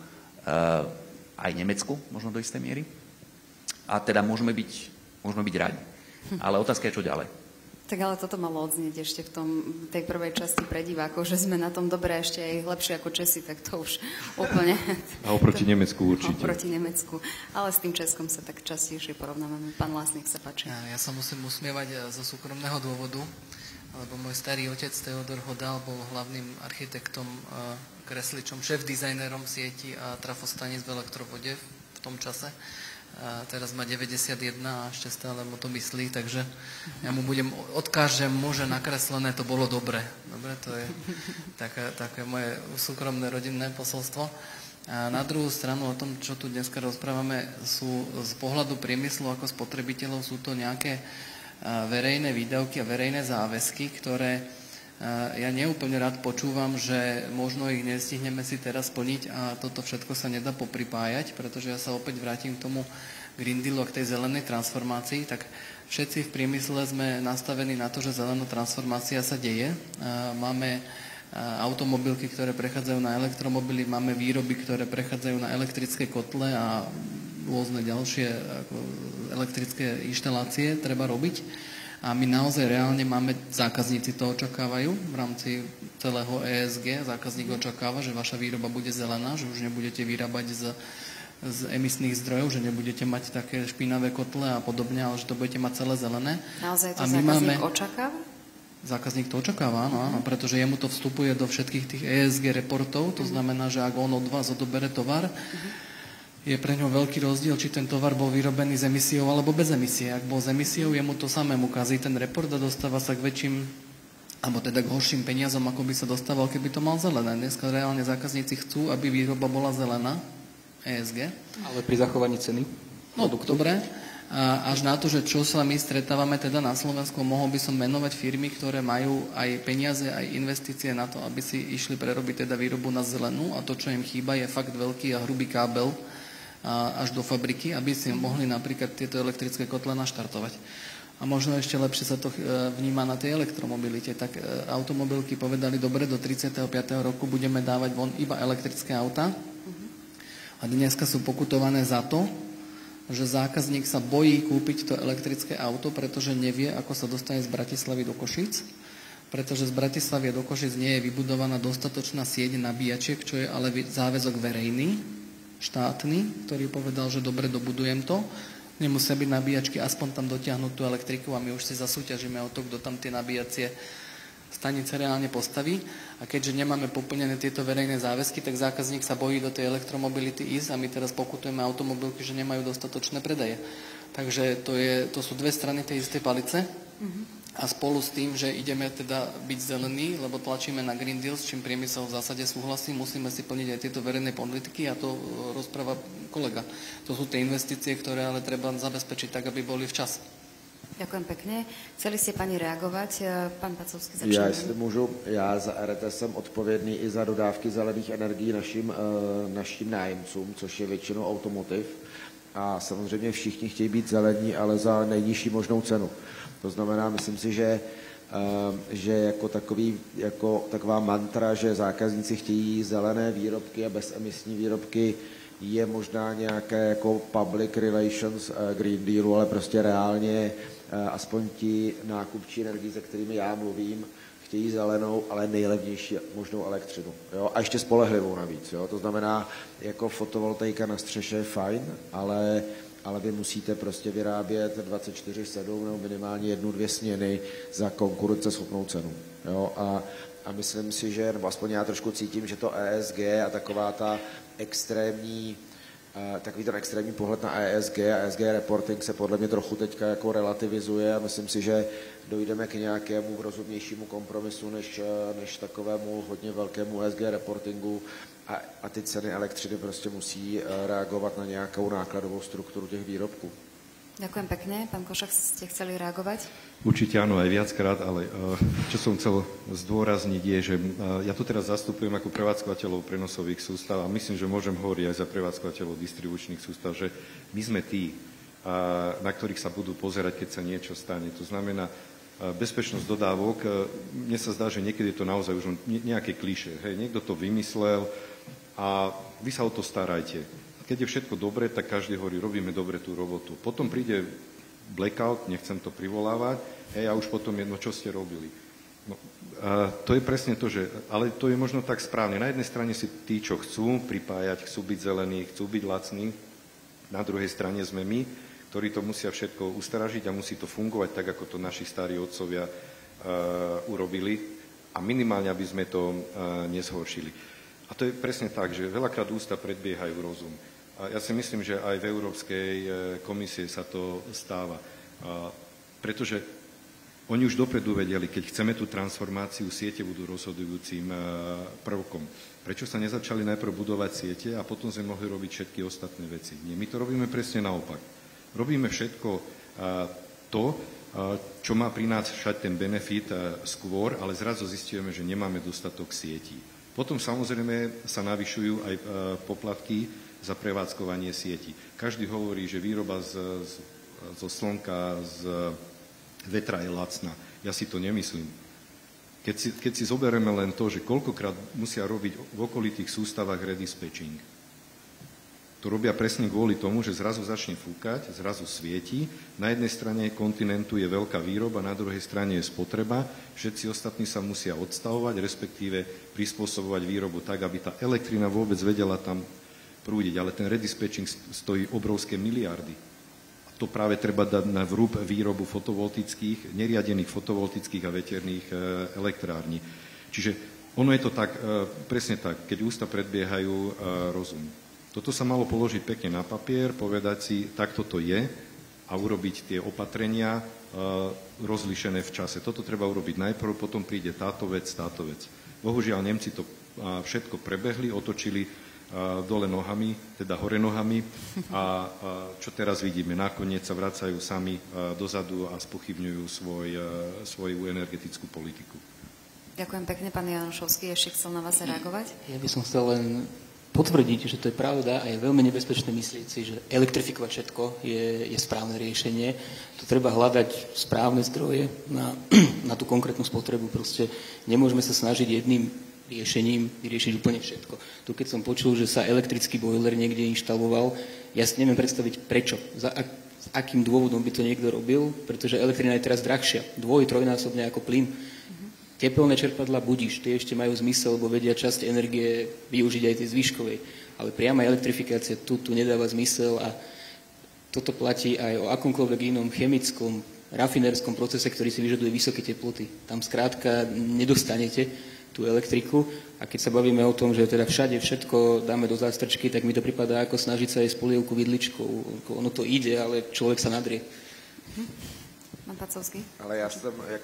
aj Nemecku, možno do istej miery. A teda môžeme byť radi. Ale otázka je, čo ďalej. Tak ale toto malo odznieť ešte v tej prvej časti pre divákov, že sme na tom dobre ešte aj lepšie ako Česi, tak to už úplne... A oproti Nemecku určite. Oproti Nemecku. Ale s tým Českom sa tak častejšie porovnávame. Pán Lásnik, sa páči. Ja sa musím usmievať zo súkromného dôvodu, lebo môj starý otec Teodor Hodal bol hlavným architektom, kresličom, šéf-dizajnerom sieti a trafostaníc v elektrovode v tom čase. A teraz má 91 a ešte stále mu to myslí, takže ja mu odkážem mu, že nakreslené to bolo dobre. Dobre, to je také moje súkromné rodinné posolstvo. A na druhú stranu o tom, čo tu dneska rozprávame, sú z pohľadu priemyslu ako spotrebiteľov, sú to nejaké verejné výdavky a verejné záväzky, ktoré ja neúplne rád počúvam, že možno ich nestihneme si teraz splniť a toto všetko sa nedá popripájať, pretože ja sa opäť vrátim k tomu Green Dealu a k tej zelenej transformácii, tak všetci v priemysle sme nastavení na to, že zelená transformácia sa deje. Máme automobilky, ktoré prechádzajú na elektromobily, máme výroby, ktoré prechádzajú na elektrické kotle a rôzne ďalšie elektrické inštalácie treba robiť. A my naozaj reálne máme, zákazníci to očakávajú v rámci celého ESG. Zákazník očakáva, že vaša výroba bude zelená, že už nebudete vyrábať z emisných zdrojov, že nebudete mať také špinavé kotle a podobne, ale že to budete mať celé zelené. Naozaj to zákazník očakáva? Zákazník to očakáva, áno, pretože jemu to vstupuje do všetkých tých ESG reportov, to znamená, že ak on od vás odobere tovar, je pre ňo veľký rozdiel, či ten tovar bol vyrobený s emisiou alebo bez emisie. Ak bol s emisiou, jemu to samému kazí ten report a dostáva sa k väčším, alebo teda k horším peniazom, ako by sa dostával, keby to mal zelené. Dneska reálne zákazníci chcú, aby výroba bola zelená, ESG. Ale pri zachovaní ceny? No, dobre. A až na to, že čo sa my stretávame teda na Slovensku, mohol by som menovať firmy, ktoré majú aj peniaze, aj investície na to, aby si išli prerobiť teda výrobu na zelenú a to, čo im chýba, je fakt veľký a hrubý kábel až do fabriky, aby si mohli napríklad tieto elektrické kotle naštartovať. A možno ešte lepšie sa to vníma na tej elektromobilite. Tak automobilky povedali, dobre, do 35. roku budeme dávať von iba elektrické autá. A dneska sú pokutované za to, že zákazník sa bojí kúpiť to elektrické auto, pretože nevie, ako sa dostane z Bratislavy do Košíc. Pretože z Bratislavy do Košíc nie je vybudovaná dostatočná sieť nabíjačiek, čo je ale záväzok verejný, štátny, ktorý povedal, že dobre, dobudujem to. Nemusia byť nabíjačky, aspoň tam dotiahnuť tú elektriku a my už si zasúťažíme o to, kto tam tie nabíjacie stanice reálne postaví. A keďže nemáme poplnené tieto verejné záväzky, tak zákazník sa bojí do tej elektromobility ísť a my teraz pokutujeme automobilky, že nemajú dostatočné predaje. Takže to sú dve strany tej istej palice. A spolu s tým, že ideme teda byť zelení, lebo tlačíme na Green Deal, s čím priemysel v zásade súhlasí, musíme si plniť aj tieto verejné politiky a to rozpráva kolega. To sú tie investície, ktoré ale treba zabezpečiť tak, aby boli včas. Ďakujem pekne. Chceli ste, pani, reagovať? Pán Pacovský, začne. Já, jestli můžu, já za RTS jsem odpovědný i za dodávky zelených energií našim nájemcům, což je většinou automotiv. A samozřejmě všichni chtějí být zelení, ale za nejnižší možnou cenu. To znamená, myslím si, že jako taková mantra, že zákazníci chtějí zelené výrobky a bezemisní výrobky, je možná nějaké jako public relations Green Dealu, ale prostě reálně aspoň ti nákupčí energií, se kterými já mluvím, chtějí zelenou, ale nejlevnější možnou elektřinu. Jo? A ještě spolehlivou navíc. Jo? To znamená, jako fotovoltaika na střeše je fajn, ale vy musíte prostě vyrábět 24/7 nebo minimálně 1-2 směny za konkurenceschopnou cenu. Jo? A myslím si, že, nebo aspoň já trošku cítím, že to ESG a taková ta takový ten extrémní pohled na ESG a ESG reporting se podle mě trochu teďka jako relativizuje a myslím si, že dojdeme k nějakému rozumnějšímu kompromisu než takovému hodně velkému ESG reportingu a ty ceny elektřiny prostě musí reagovat na nějakou nákladovou strukturu těch výrobků. Ďakujem pekne. Pán Košák, ste chceli reagovať? Určite áno, aj viackrát, ale čo som chcel zdôrazniť je, že ja tu teraz zastupujem ako prevádzkovateľov prenosových sústav a myslím, že môžem hovoriť aj za prevádzkovateľov distribučných sústav, že my sme tí, na ktorých sa budú pozerať, keď sa niečo stane. To znamená, bezpečnosť dodávok, mne sa zdá, že niekedy je to naozaj už nejaké klišé. Hej, niekto to vymyslel a vy sa o to starajte. Keď je všetko dobre, tak každý hovorí, robíme dobre tú robotu. Potom príde blackout, nechcem to privolávať, a už potom jedno, čo ste robili. No, to je presne to, že, ale to je možno tak správne. Na jednej strane si tí, čo chcú pripájať, chcú byť zelení, chcú byť lacní, na druhej strane sme my, ktorí to musia všetko ustrážiť a musí to fungovať tak, ako to naši starí otcovia urobili a minimálne, aby sme to nezhoršili. A to je presne tak, že veľakrát ústa predbiehajú rozum. A ja si myslím, že aj v Európskej komisie sa to stáva. Pretože oni už dopredu vedeli, keď chceme tú transformáciu, siete budú rozhodujúcim prvkom. Prečo sa nezačali najprv budovať siete a potom sme mohli robiť všetky ostatné veci? Nie, my to robíme presne naopak. Robíme všetko to, čo má prinášať ten benefit skôr, ale zrazu zistíme, že nemáme dostatok sietí. Potom samozrejme sa navyšujú aj poplatky za prevádzkovanie sietí. Každý hovorí, že výroba zo slnka, z vetra je lacná. Ja si to nemyslím. Keď si zoberieme len to, že koľkokrát musia robiť v okolitých sústavách redispatching. To robia presne kvôli tomu, že zrazu začne fúkať, zrazu svieti. Na jednej strane kontinentu je veľká výroba, na druhej strane je spotreba. Všetci ostatní sa musia odstavovať, respektíve prispôsobovať výrobu tak, aby tá elektrina vôbec vedela tam prúdiť. Ale ten redispatching stojí obrovské miliardy. A to práve treba dať na vrúb výrobu fotovoltických, neriadených fotovoltických a veterných elektrární. Čiže ono je to tak, presne tak, keď ústa predbiehajú rozum. Toto sa malo položiť pekne na papier, povedať si, takto to je a urobiť tie opatrenia rozlišené v čase. Toto treba urobiť najprv, potom príde táto vec. Bohužiaľ, Nemci to všetko prebehli, otočili dole nohami, teda hore nohami a čo teraz vidíme, nakoniec sa vracajú sami dozadu a spochybňujú svoju energetickú politiku. Ďakujem pekne, pán Janošovský, ešte chcel na vás reagovať? Ja by som chcel len potvrdiť, že to je pravda a je veľmi nebezpečné myslieť si, že elektrifikovať všetko je správne riešenie. To treba hľadať správne zdroje na tú konkrétnu spotrebu. Proste nemôžeme sa snažiť jedným riešením vyriešiť úplne všetko. Tu keď som počul, že sa elektrický boiler niekde inštaloval, ja si neviem predstaviť prečo. S akým dôvodom by to niekto robil, pretože elektrina je teraz drahšia. 2-3-násobne ako plyn. Tepelné čerpadlá budíš, tie ešte majú zmysel, lebo vedia časť energie využiť aj tej zvyškovej. Ale priama elektrifikácia tu nedáva zmysel a toto platí aj o akomkoľvek inom chemickom, rafinérskom procese, ktorý si vyžaduje vysoké teploty. Tam skrátka nedostanete tú elektriku a keď sa bavíme o tom, že teda všade všetko dáme do zástrčky, tak mi to pripadá ako snažiť sa aj s polievku vidličkou. Ono to ide, ale človek sa nadrie. Ale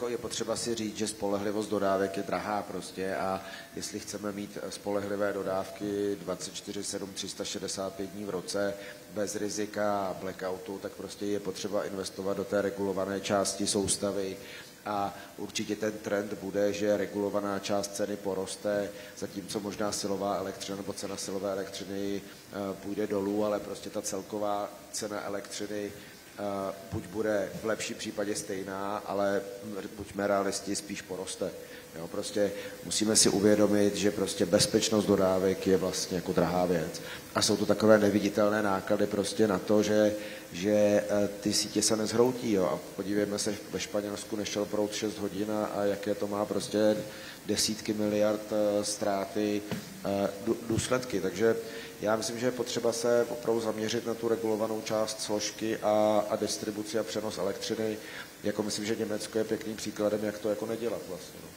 je potřeba si říct, že spolehlivost dodávek je drahá prostě a jestli chceme mít spolehlivé dodávky 24/7, 365 dní v roce bez rizika blackoutu, tak prostě je potřeba investovat do té regulované části soustavy a určitě ten trend bude, že regulovaná část ceny poroste, zatímco možná silová elektřina nebo cena silové elektřiny půjde dolů, ale prostě ta celková cena elektřiny buď bude v lepším případě stejná, ale buďme realisti, spíš poroste. Jo, prostě musíme si uvědomit, že prostě bezpečnost dodávek je vlastně jako drahá věc. A jsou to takové neviditelné náklady prostě na to, že ty sítě se nezhroutí. Jo. A podívejme se, ve Španělsku nešel proud 6 hodin a jaké to má prostě desítky miliard ztráty důsledky. Takže já myslím, že je potřeba se opravdu zaměřit na tu regulovanou část složky a distribuci a přenos elektřiny. Jako myslím, že Německo je pěkným příkladem, jak to jako nedělat vlastně. No.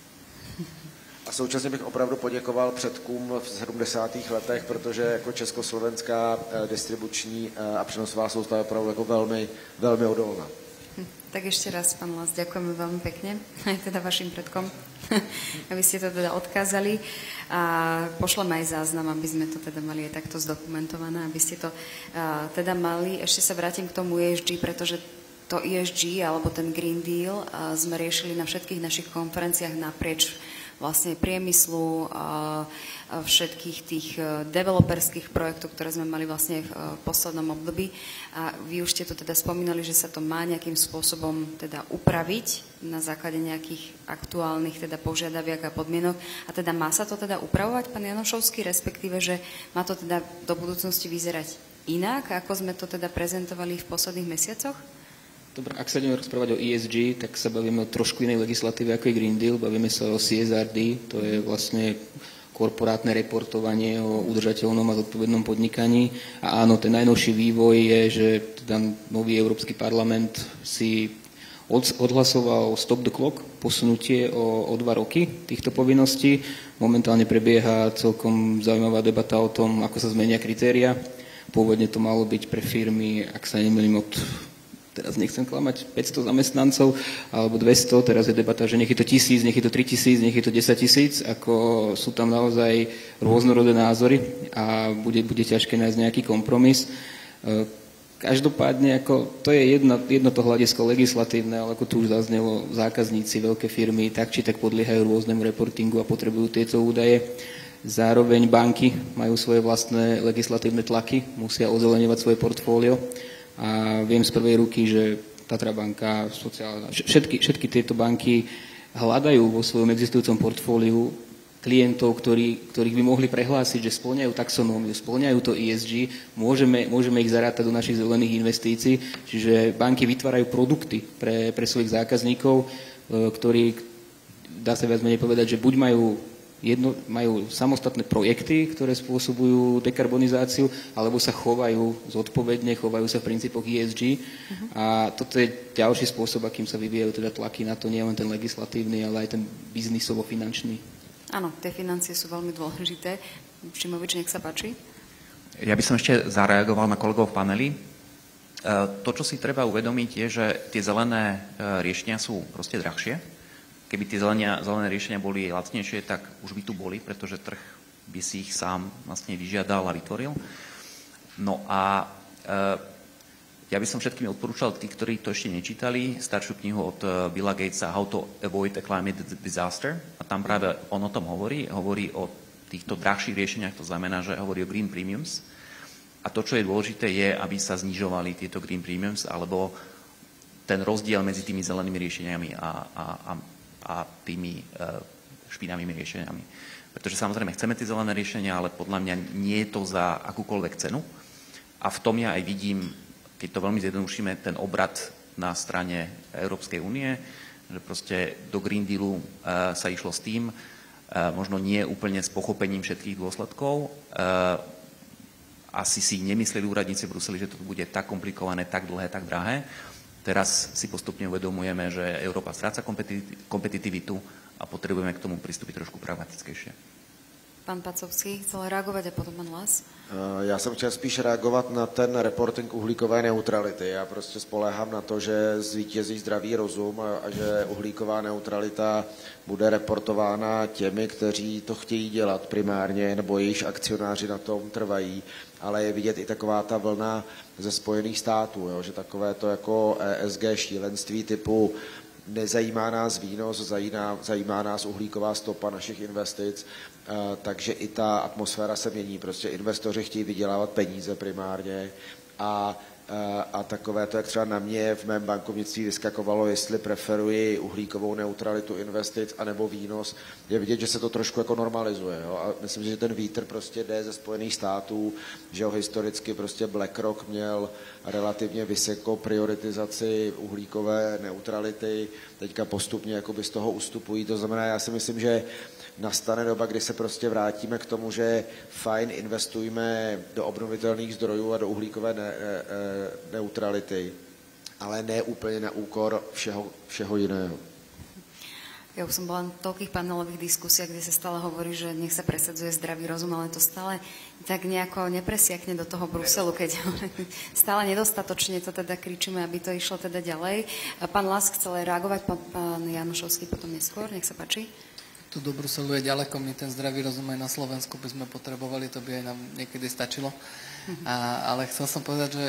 A současně bych opravdu poděkoval předkům v 70. letech, protože jako československá distribuční a přenosová soustava je opravdu jako velmi, velmi odolná. Tak ešte raz, pán Las, ďakujeme veľmi pekne, aj teda vašim predkom, aby ste to teda odkázali. A pošleme aj záznam, aby sme to teda mali aj takto zdokumentované, aby ste to teda mali. Ešte sa vrátim k tomu ESG, pretože to ESG, alebo ten Green Deal, sme riešili na všetkých našich konferenciách naprieč vlastne priemyslu, všetkých tých developerských projektov, ktoré sme mali vlastne v poslednom období. A vy už ste to teda spomínali, že sa to má nejakým spôsobom teda upraviť na základe nejakých aktuálnych teda požiadaviek a podmienok. A teda má sa to teda upravovať, pán Janošovský, respektíve, že má to teda do budúcnosti vyzerať inak, ako sme to teda prezentovali v posledných mesiacoch? Dobre, ak sa ideme rozprávať o ESG, tak sa bavíme o trošku inej legislatíve ako je Green Deal, bavíme sa o CSRD, to je vlastne korporátne reportovanie o udržateľnom a zodpovednom podnikaní. A áno, ten najnovší vývoj je, že teda nový Európsky parlament si odhlasoval stop the clock, posunutie o 2 roky týchto povinností. Momentálne prebieha celkom zaujímavá debata o tom, ako sa zmenia kritéria. Pôvodne to malo byť pre firmy, ak sa nemýlim, teraz nechcem klamať, 500 zamestnancov alebo 200, teraz je debata, že nech je to 1000, nech je to 3000, nech je to 10 000, ako sú tam naozaj rôznorodé názory a bude ťažké nájsť nejaký kompromis. Každopádne, to je jedno to hľadisko legislatívne, ale ako tu už zaznelo, zákazníci, veľké firmy tak či tak podliehajú rôznemu reportingu a potrebujú tieto údaje. Zároveň banky majú svoje vlastné legislatívne tlaky, musia ozeleňovať svoje portfólio. A viem z prvej ruky, že Tatra banka, všetky tieto banky hľadajú vo svojom existujúcom portfóliu klientov, ktorých by mohli prehlásiť, že spĺňajú taxonómiu, spĺňajú to ESG, môžeme ich zarátať do našich zelených investícií. Čiže banky vytvárajú produkty pre svojich zákazníkov, ktorí, dá sa viac menej povedať, že buď majú samostatné projekty, ktoré spôsobujú dekarbonizáciu, alebo sa chovajú zodpovedne, chovajú sa v princípoch ESG. A toto je ďalší spôsob, akým sa vyvíjajú teda tlaky na to, nie len ten legislatívny, ale aj ten biznisovo-finančný. Áno, tie financie sú veľmi dôležité. Šimovič, nech sa páči. Ja by som ešte zareagoval na kolegov v paneli. To, čo si treba uvedomiť, je, že tie zelené riešenia sú proste drahšie. Keby tie zelené riešenia boli lacnejšie, tak už by tu boli, pretože trh by si ich sám vlastne vyžiadal a vytvoril. No a ja by som všetkým odporúčal, tí, ktorí to ešte nečítali, staršiu knihu od Billa Gatesa How to Avoid a Climate Disaster. A tam práve on o tom hovorí o týchto drahších riešeniach, to znamená, že hovorí o green premiums. A to, čo je dôležité, je, aby sa znižovali tieto green premiums, alebo ten rozdiel medzi tými zelenými riešeniami a tými špinavými riešeniami. Pretože samozrejme chceme tie zelené riešenia, ale podľa mňa nie je to za akúkoľvek cenu. A v tom ja aj vidím, keď to veľmi zjednodušíme, ten obrad na strane Európskej únie, že proste do Green Dealu sa išlo s tým, možno nie úplne s pochopením všetkých dôsledkov. Asi si nemysleli úradníci v Bruseli, že to bude tak komplikované, tak dlhé, tak drahé. Teraz si postupne uvedomujeme, že Európa stráca kompetitivitu a potrebujeme k tomu pristúpiť trošku pragmatickejšie. Pán Pacovský chcel reagovať a potom pán Las. Já jsem chtěl spíš reagovat na ten reporting uhlíkové neutrality. Já prostě spoléhám na to, že zvítězí zdravý rozum a že uhlíková neutralita bude reportována těmi, kteří to chtějí dělat primárně, nebo jejichž akcionáři na tom trvají. Ale je vidět i taková ta vlna ze Spojených států, jo, že takové to jako ESG šílenství typu nezajímá nás výnos, zajímá nás uhlíková stopa našich investic, takže i ta atmosféra se mění. Prostě investoři chtějí vydělávat peníze primárně a takové to, jak třeba na mě v mém bankovnictví vyskakovalo, jestli preferuji uhlíkovou neutralitu investic anebo výnos, je vidět, že se to trošku jako normalizuje. Jo? A myslím, že ten vítr prostě jde ze Spojených států, že ho historicky prostě BlackRock měl relativně vysokou prioritizaci uhlíkové neutrality, teďka postupně jakoby z toho ustupují. To znamená, já si myslím, že nastane doba, kdy se prostě vrátíme k tomu, že fajn, investujme do obnovitelných zdrojů a do uhlíkové neutrality, ale ne úplně na úkor všeho jiného. Ja už som bola v toľkých panelových diskusiách, kde sa stále hovorí, že nech sa presadzuje zdravý rozum, ale to stále tak nejako nepresiakne do toho Bruselu, keď stále nedostatočne to teda kričíme, aby to išlo teda ďalej. Pán Lask chcel reagovať, pán Janušovský potom neskôr, nech sa páči. Tu do Bruselu je ďaleko, my ten zdravý rozum aj na Slovensku by sme potrebovali, to by aj nám niekedy stačilo. Ale chcel som povedať, že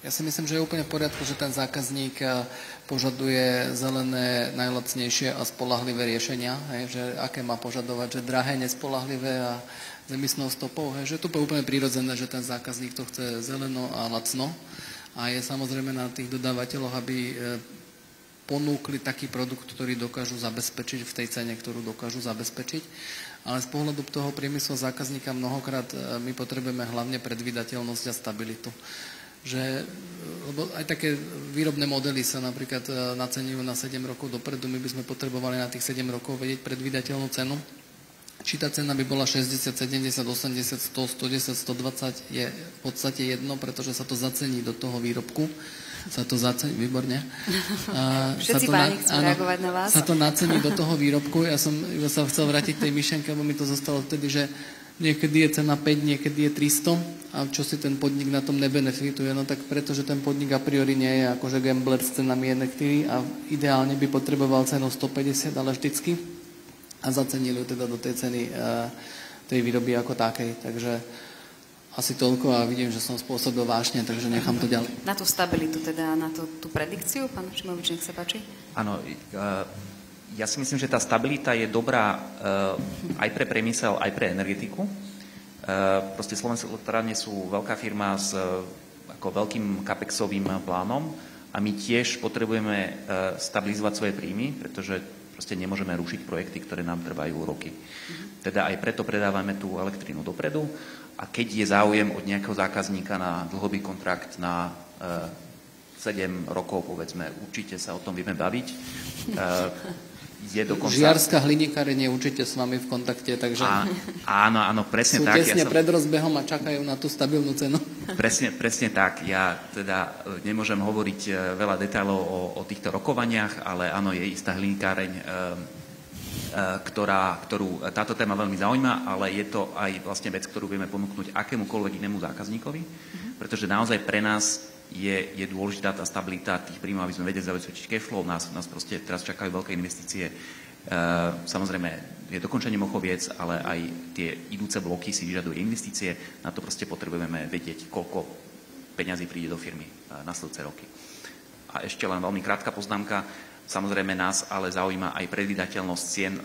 ja si myslím, že je úplne v poriadku, že ten zákazník požaduje zelené, najlacnejšie a spoľahlivé riešenia, že aké má požadovať, že drahé, nespoľahlivé a s emisnou stopou, že to je úplne prirodzené, že ten zákazník to chce zeleno a lacno a je samozrejme na tých dodávateľoch, aby ponúkli taký produkt, ktorý dokážu zabezpečiť v tej cene, ktorú dokážu zabezpečiť. Ale z pohľadu toho priemyslu zákazníka mnohokrát my potrebujeme hlavne predvídateľnosť a stabilitu. Lebo aj také výrobné modely sa napríklad naceňujú na 7 rokov dopredu, my by sme potrebovali na tých 7 rokov vedieť predvídateľnú cenu. Či tá cena by bola 60, 70, 80, 100, 110, 120 je v podstate jedno, pretože sa to zacení do toho výrobku. Výborne. Všetci páni chcú reagovať na vás. Sa to nacení do toho výrobku. Ja som sa chcel vrátiť k tej myšlenke, lebo mi to zostalo vtedy, že niekedy je cena 5, niekedy je 300 a čo si ten podnik na tom nebenefituje, no tak pretože ten podnik a priori nie je akože gambler s cenami jednotlivý a ideálne by potreboval cenu 150, ale vždycky a zacenili ju teda do tej ceny tej výroby ako takej, takže asi toľko a vidím, že som spôsobil vášne, takže nechám to ďalej. Na tú stabilitu teda, na tú predikciu, pán Šimovič, nech sa páči. Áno, ja si myslím, že tá stabilita je dobrá aj pre priemysel, aj pre energetiku. Proste Slovenské elektrárne sú veľká firma s ako veľkým capexovým plánom a my tiež potrebujeme stabilizovať svoje príjmy, pretože proste nemôžeme rušiť projekty, ktoré nám trvajú roky. Teda aj preto predávame tú elektrínu dopredu a keď je záujem od nejakého zákazníka na dlhodobý kontrakt na 7 rokov, povedzme, určite sa o tom vieme baviť. Je dokonca... Žiarská hliníkareň je určite s vami v kontakte, takže... Áno, presne tak. Sú tesne pred rozbehom a čakajú na tú stabilnú cenu. Presne tak. Ja teda nemôžem hovoriť veľa detailov o týchto rokovaniach, ale áno, je istá hliníkareň, ktorú táto téma veľmi zaujíma, ale je to aj vlastne vec, ktorú vieme ponúknuť akémukoľvek inému zákazníkovi, pretože naozaj pre nás je dôležitá tá stabilita tých príjmov, aby sme vedeli zabezpečiť cash flow. Nás proste teraz čakajú veľké investície. Samozrejme, je dokončenie Mochoviec, ale aj tie idúce bloky si vyžadujú investície. Na to proste potrebujeme vedieť, koľko peňazí príde do firmy nasledujúce roky. A ešte len veľmi krátka poznámka. Samozrejme nás ale zaujíma aj predvídateľnosť cien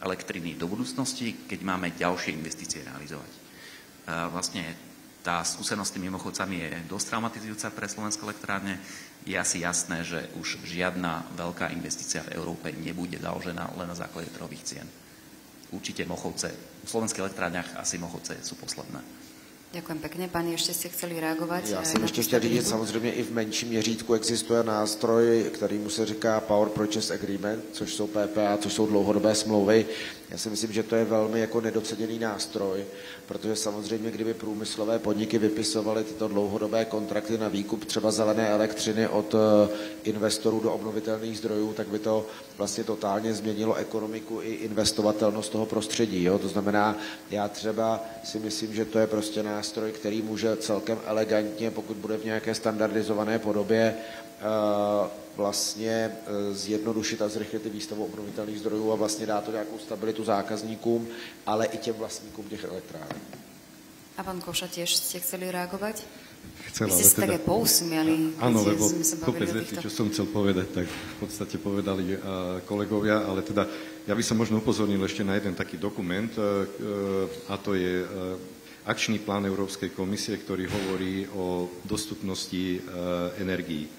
elektriny do budúcnosti, keď máme ďalšie investície realizovať. Vlastne tá skúsenosť s tými mimochodcami je dosť traumatizujúca pre Slovenské elektrárne. Je asi jasné, že už žiadna veľká investícia v Európe nebude založená len na základe trhových cien. Určite Mochovce, v Slovenských elektrárniach asi Mochovce sú posledné. Ďakujem pekne. Páni, ešte ste chceli reagovat? Já jsem ještě chtěl říct, samozřejmě i v menším měřítku existuje nástroj, kterýmu se říká Power Purchase Agreement, což jsou PPA, což jsou dlouhodobé smlouvy. Já si myslím, že to je velmi jako nedoceněný nástroj, protože samozřejmě, kdyby průmyslové podniky vypisovaly tyto dlouhodobé kontrakty na výkup třeba zelené elektřiny od investorů do obnovitelných zdrojů, tak by to vlastně totálně změnilo ekonomiku i investovatelnost toho prostředí. Jo? To znamená, já třeba si myslím, že to je prostě nástroj, který může celkem elegantně, pokud bude v nějaké standardizované podobě, vlastně zjednodušit a zrychlit výstavu obnovitelných zdrojů a vlastně dá to nějakou stabilitu zákazníkům, ale i těm vlastníkům těch elektráren. A pán Koša, tiež ste chceli reagovať? Chcel, ale ste také pousmiali. Áno, lebo kopec vecí, čo som chcel povedať, tak v podstate povedali kolegovia, ale teda ja by som možno upozornil ešte na jeden taký dokument, a to je akčný plán Európskej komisie, ktorý hovorí o dostupnosti energií.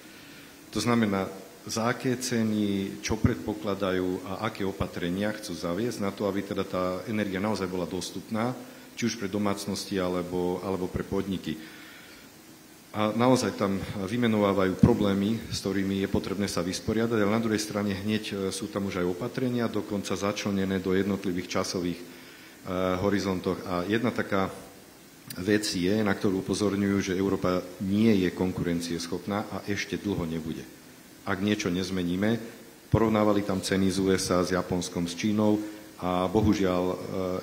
To znamená, za aké ceny, čo predpokladajú a aké opatrenia chcú zaviesť na to, aby teda tá energia naozaj bola dostupná, či už pre domácnosti alebo pre podniky. A naozaj tam vymenovávajú problémy, s ktorými je potrebné sa vysporiadať, ale na druhej strane hneď sú tam už aj opatrenia, dokonca začlenené do jednotlivých časových horizontoch. A jedna taká vec je, na ktorú upozorňujú, že Európa nie je konkurencieschopná a ešte dlho nebude. Ak niečo nezmeníme, Porovnávali tam ceny z USA, s Japonskom, s Čínou a bohužiaľ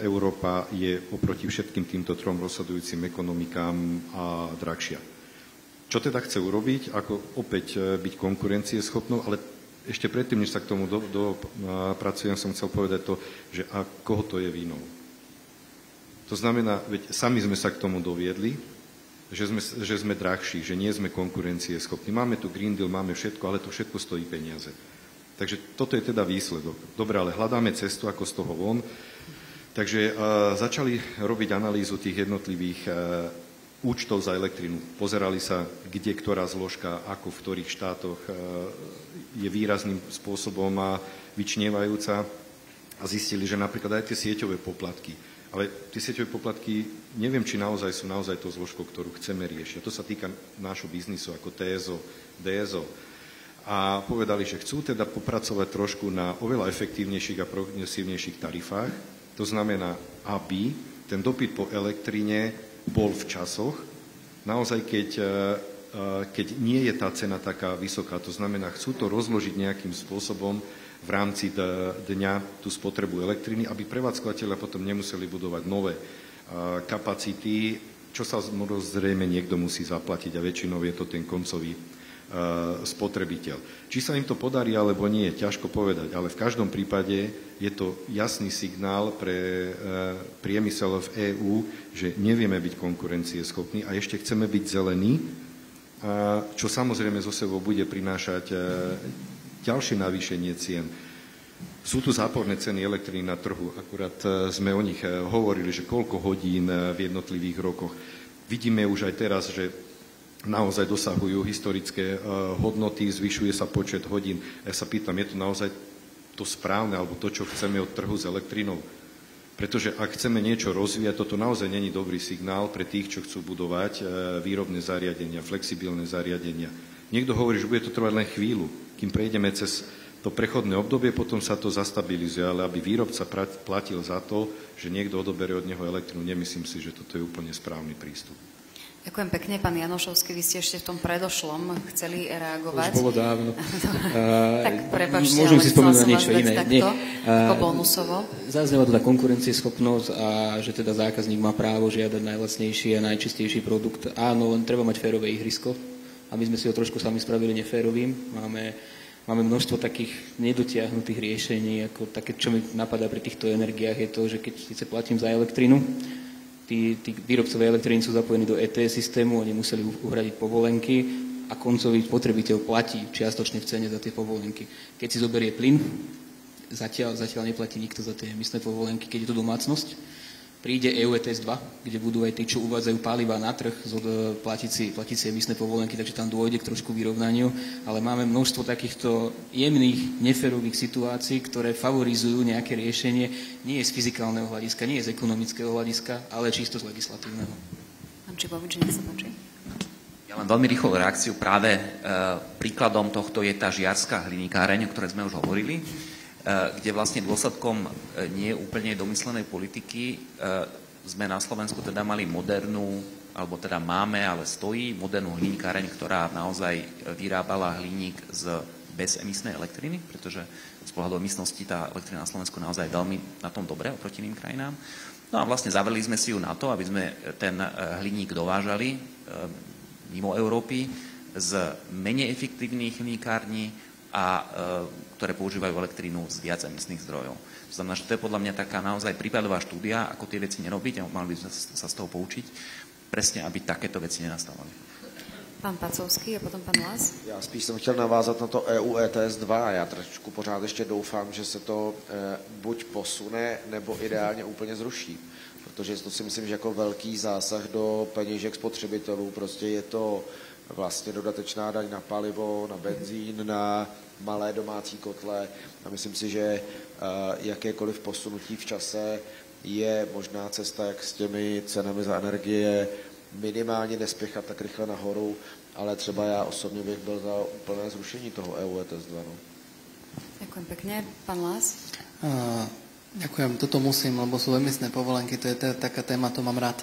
Európa je oproti všetkým týmto trom rozhodujúcim ekonomikám drahšia. Čo teda chce urobiť? Ako opäť byť konkurencieschopnou, ale ešte predtým, než sa k tomu dopracujem, som chcel povedať to, že a koho to je vinou. To znamená, veď sami sme sa k tomu doviedli, že sme drahší, že nie sme konkurencieschopní. Máme tu Green Deal, máme všetko, ale to všetko stojí peniaze. Takže toto je teda výsledok. Dobre, ale hľadáme cestu, ako z toho von. Takže začali robiť analýzu tých jednotlivých účtov za elektrínu. Pozerali sa, kde ktorá zložka, ako v ktorých štátoch je výrazným spôsobom vyčnievajúca a zistili, že napríklad aj tie sieťové poplatky. Ale tie sieťové poplatky, neviem, či naozaj sú naozaj to zložkou, ktorú chceme riešiť. A to sa týka nášho biznisu ako TSO, DSO. A povedali, že chcú teda popracovať trošku na oveľa efektívnejších a progresívnejších tarifách. To znamená, aby ten dopyt po elektríne bol v časoch, naozaj keď nie je tá cena taká vysoká, to znamená, chcú to rozložiť nejakým spôsobom v rámci dňa tú spotrebu elektriny, aby prevádzkovateľia potom nemuseli budovať nové kapacity, čo sa zrejme niekto musí zaplatiť a väčšinou je to ten koncový spotrebiteľ. Či sa im to podarí alebo nie, ťažko povedať, ale v každom prípade je to jasný signál pre priemysel v EÚ, že nevieme byť konkurencieschopní a ešte chceme byť zelení, čo samozrejme zo sebou bude prinášať ďalšie navýšenie cien. Sú tu záporné ceny elektriny na trhu, akurát sme o nich hovorili, že koľko hodín v jednotlivých rokoch. Vidíme už aj teraz, že naozaj dosahujú historické hodnoty, zvyšuje sa počet hodín. Ja sa pýtam, je to naozaj to správne, alebo to, čo chceme od trhu s elektrinou? Pretože ak chceme niečo rozvíjať, toto naozaj není dobrý signál pre tých, čo chcú budovať výrobné zariadenia, flexibilné zariadenia. Niekto hovorí, že bude to trvať len chvíľu, kým prejdeme cez to prechodné obdobie, potom sa to zastabilizuje, ale aby výrobca platil za to, že niekto odoberie od neho elektrinu, nemyslím si, že toto je úplne správny prístup. Ďakujem pekne, pán Janošovský, vy ste ešte v tom predošlom chceli reagovať. Už bolo dávno. Tak prepáčte, môžem ale si chcela spomenúť som niečo vás iné. takto, ako bonusovo. Zaznela teda konkurencieschopnosť a že teda zákazník má právo žiadať najlacnejší a najčistejší produkt. Áno, len treba mať férové ihrisko a my sme si ho trošku sami spravili neférovým. Máme množstvo takých nedotiahnutých riešení, ako také, čo mi napadá pri týchto energiách, je to, že keď síce platím za elektrínu, tí výrobcovia elektríny sú zapojení do ETS systému, oni museli uhradiť povolenky a koncový spotrebiteľ platí čiastočne v cene za tie povolenky. Keď si zoberie plyn, zatiaľ neplatí nikto za tie emisné povolenky, keď je to domácnosť. Príde EU ETS 2, kde budú aj tí, čo uvádzajú paliva na trh, platiť si emisné povolenky, takže tam dôjde k trošku vyrovnaniu, ale máme množstvo takýchto jemných, neférových situácií, ktoré favorizujú nejaké riešenie nie z fyzikálneho hľadiska, nie z ekonomického hľadiska, ale čisto z legislatívneho. Pán Čipovič, nech sa páči. Ja len veľmi rýchlu reakciu. Práve príkladom tohto je tá žiarska hliníkáreň, o ktorej sme už hovorili, kde vlastne dôsledkom nie úplne domyslenej politiky sme na Slovensku teda mali modernú, alebo teda máme, ale stojí modernú hliníkáreň, ktorá naozaj vyrábala hliník z bezemisnej elektriny, pretože z pohľadu emisnosti tá elektrina na Slovensku naozaj veľmi na tom dobre oproti iným krajinám. No a vlastne zavreli sme si ju na to, aby sme ten hliník dovážali mimo Európy z menej efektívnych hliníkární a ktoré používajú elektrínu z viac emisných zdrojov. To znamená, že to je podľa mňa taká naozaj prípadová štúdia, ako tie veci nerobiť a mali by sme sa z toho poučiť, presne aby takéto veci nenastávali. Pán Pacovský a potom pán Las. Já spíš jsem chtěl navázat na to EU ETS 2 a já trošku pořád ještě doufám, že se to buď posune, nebo ideálně úplně zruší. Protože to si myslím, že jako velký zásah do peněžek spotřebitelů, prostě je to vlastně dodatečná daň na palivo, na benzín, na malé domácí kotle a myslím si, že jakékoliv posunutí v čase je možná cesta, jak s těmi cenami za energie minimálně nespěchat tak rychle nahoru, ale třeba já osobně bych byl za úplné zrušení toho EU ETS 2. No. Ďakujem pekne. Pán Las? Ďakujem, toto musím, lebo sú emisné povolenky, to je taká téma, to mám rád.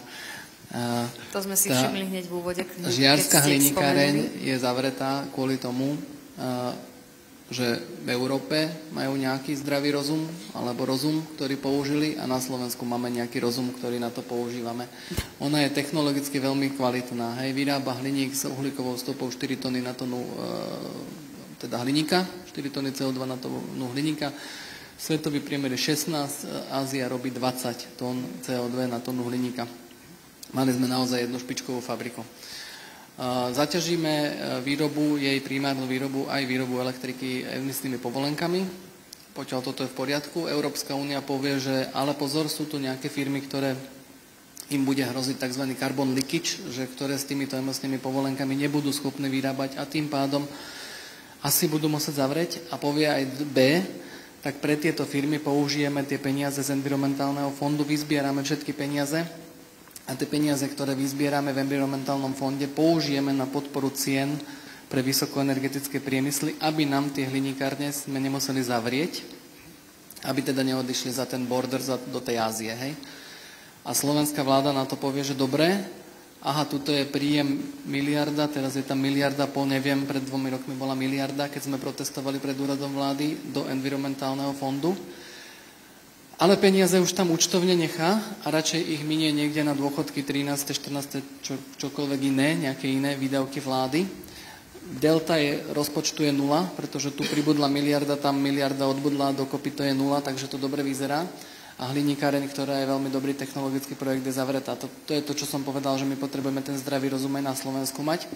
To sme si všimli hneď v úvode. Žiarska hliníkáreň je zavretá kvôli tomu, že v Európe majú nejaký zdravý rozum alebo rozum, ktorý použili a na Slovensku máme nejaký rozum, ktorý na to používame. Ona je technologicky veľmi kvalitná. Hej, vyrába hliník s uhlíkovou stopou 4 tony na tonu teda hliníka, 4 tony CO2 na tonu hliníka. Svetový priemer je 16, Ázia robí 20 tón CO2 na tonu hliníka. Mali sme naozaj jednu špičkovú fabriku. Zaťažíme výrobu, jej primárnu výrobu, aj výrobu elektriky emisnými povolenkami. Pokiaľ toto je v poriadku, Európska únia povie, že ale pozor, sú tu nejaké firmy, ktoré im bude hroziť tzv. Carbon leakage, že ktoré s týmito emisnými povolenkami nebudú schopné vyrábať a tým pádom asi budú musieť zavrieť a povie aj B, tak pre tieto firmy použijeme tie peniaze z environmentálneho fondu, vyzbierame všetky peniaze a tie peniaze, ktoré vyzbierame v environmentálnom fonde, použijeme na podporu cien pre vysokoenergetické priemysly, aby nám tie hliníkárne sme nemuseli zavrieť, aby teda neodišli za ten border do tej Ázie. Hej? A slovenská vláda na to povie, že dobre, aha, tuto je príjem miliarda, teraz je tam miliarda, neviem, pred 2 rokmi bola miliarda, keď sme protestovali pred úradom vlády do environmentálneho fondu. Ale peniaze už tam účtovne nechá a radšej ich minie niekde na dôchodky 13., 14., čokoľvek iné, nejaké iné výdavky vlády. Delta rozpočtu je 0, pretože tu pribudla miliarda, tam miliarda odbudla, dokopy to je 0, takže to dobre vyzerá. A hliníkáreň, ktorá je veľmi dobrý technologický projekt, je zavretá. To je to, čo som povedal, že my potrebujeme ten zdravý rozum aj na Slovensku mať.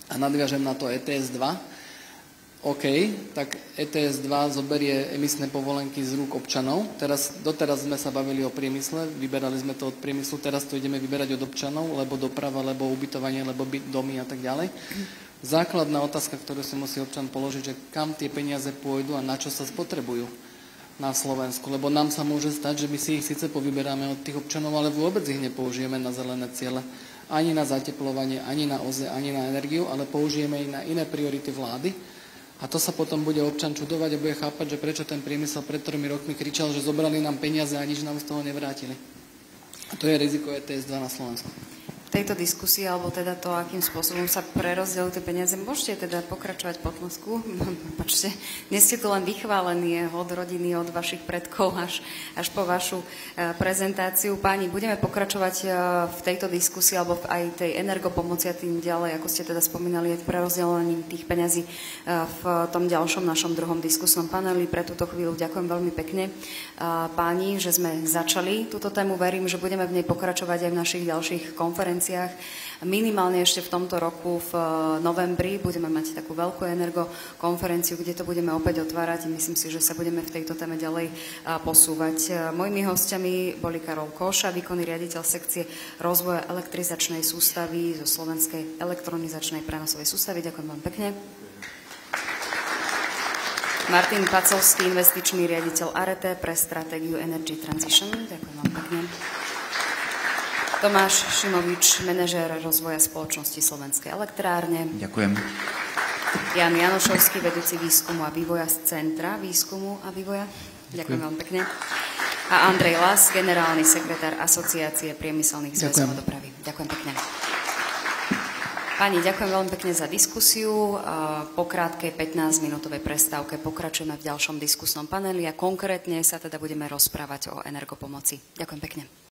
A nadviažem na to ETS 2. OK, tak ETS 2 zoberie emisné povolenky z rúk občanov. Doteraz sme sa bavili o priemysle, vyberali sme to od priemyslu, teraz to ideme vyberať od občanov, lebo doprava, lebo ubytovanie, lebo domy a tak ďalej. Základná otázka, ktorú si musí občan položiť, že kam tie peniaze pôjdu a na čo sa spotrebujú na Slovensku. Lebo nám sa môže stať, že my si ich síce povyberáme od tých občanov, ale vôbec ich nepoužijeme na zelené ciele, ani na zateplovanie, ani na OZE, ani na energiu, ale použijeme ich na iné priority vlády. A to sa potom bude občan čudovať a bude chápať, že prečo ten priemysel pred 3 rokmi kričal, že zobrali nám peniaze a nič nám z toho nevrátili. A to je riziko ETS 2 na Slovensku. V tejto diskusii, alebo teda to, akým spôsobom sa prerozdeľujú tie peniaze, môžete teda pokračovať po Tlsku. Počte, dnes ste tu len vychválení od rodiny, od vašich predkov až po vašu prezentáciu. Páni, budeme pokračovať v tejto diskusii, alebo aj tej energopomoci a tým ďalej, ako ste teda spomínali, aj v prerozdeľovaní tých peňazí v tom ďalšom našom druhom diskusnom paneli. Pre túto chvíľu ďakujem veľmi pekne, páni, že sme začali túto tému. Verím, že budeme v nej pokračovať aj v našich ďalších konferenciách. Minimálne ešte v tomto roku v novembri budeme mať takú veľkú energokonferenciu, kde to budeme opäť otvárať. Myslím si, že sa budeme v tejto téme ďalej posúvať. Mojimi hostiami boli Karol Kóša, výkonný riaditeľ sekcie rozvoja elektrizačnej sústavy zo Slovenskej elektronizačnej prenosovej sústavy. Ďakujem vám pekne. Martin Pacovský, investičný riaditeľ ARETE pre stratégiu Energy Transition. Ďakujem vám pekne. Tomáš Šimovič, manažér rozvoja spoločnosti Slovenskej elektrárne. Ďakujem. Jan Janošovský, vedúci výskumu a vývoja z Centra výskumu a vývoja. Ďakujem veľmi pekne. A Andrej Las, generálny sekretár Asociácie priemyselných zväzov a dopravy. Ďakujem pekne. Pani, ďakujem veľmi pekne za diskusiu. Po krátkej 15-minútovej prestávke pokračujeme v ďalšom diskusnom paneli a konkrétne sa teda budeme rozprávať o energopomoci. Ďakujem pekne.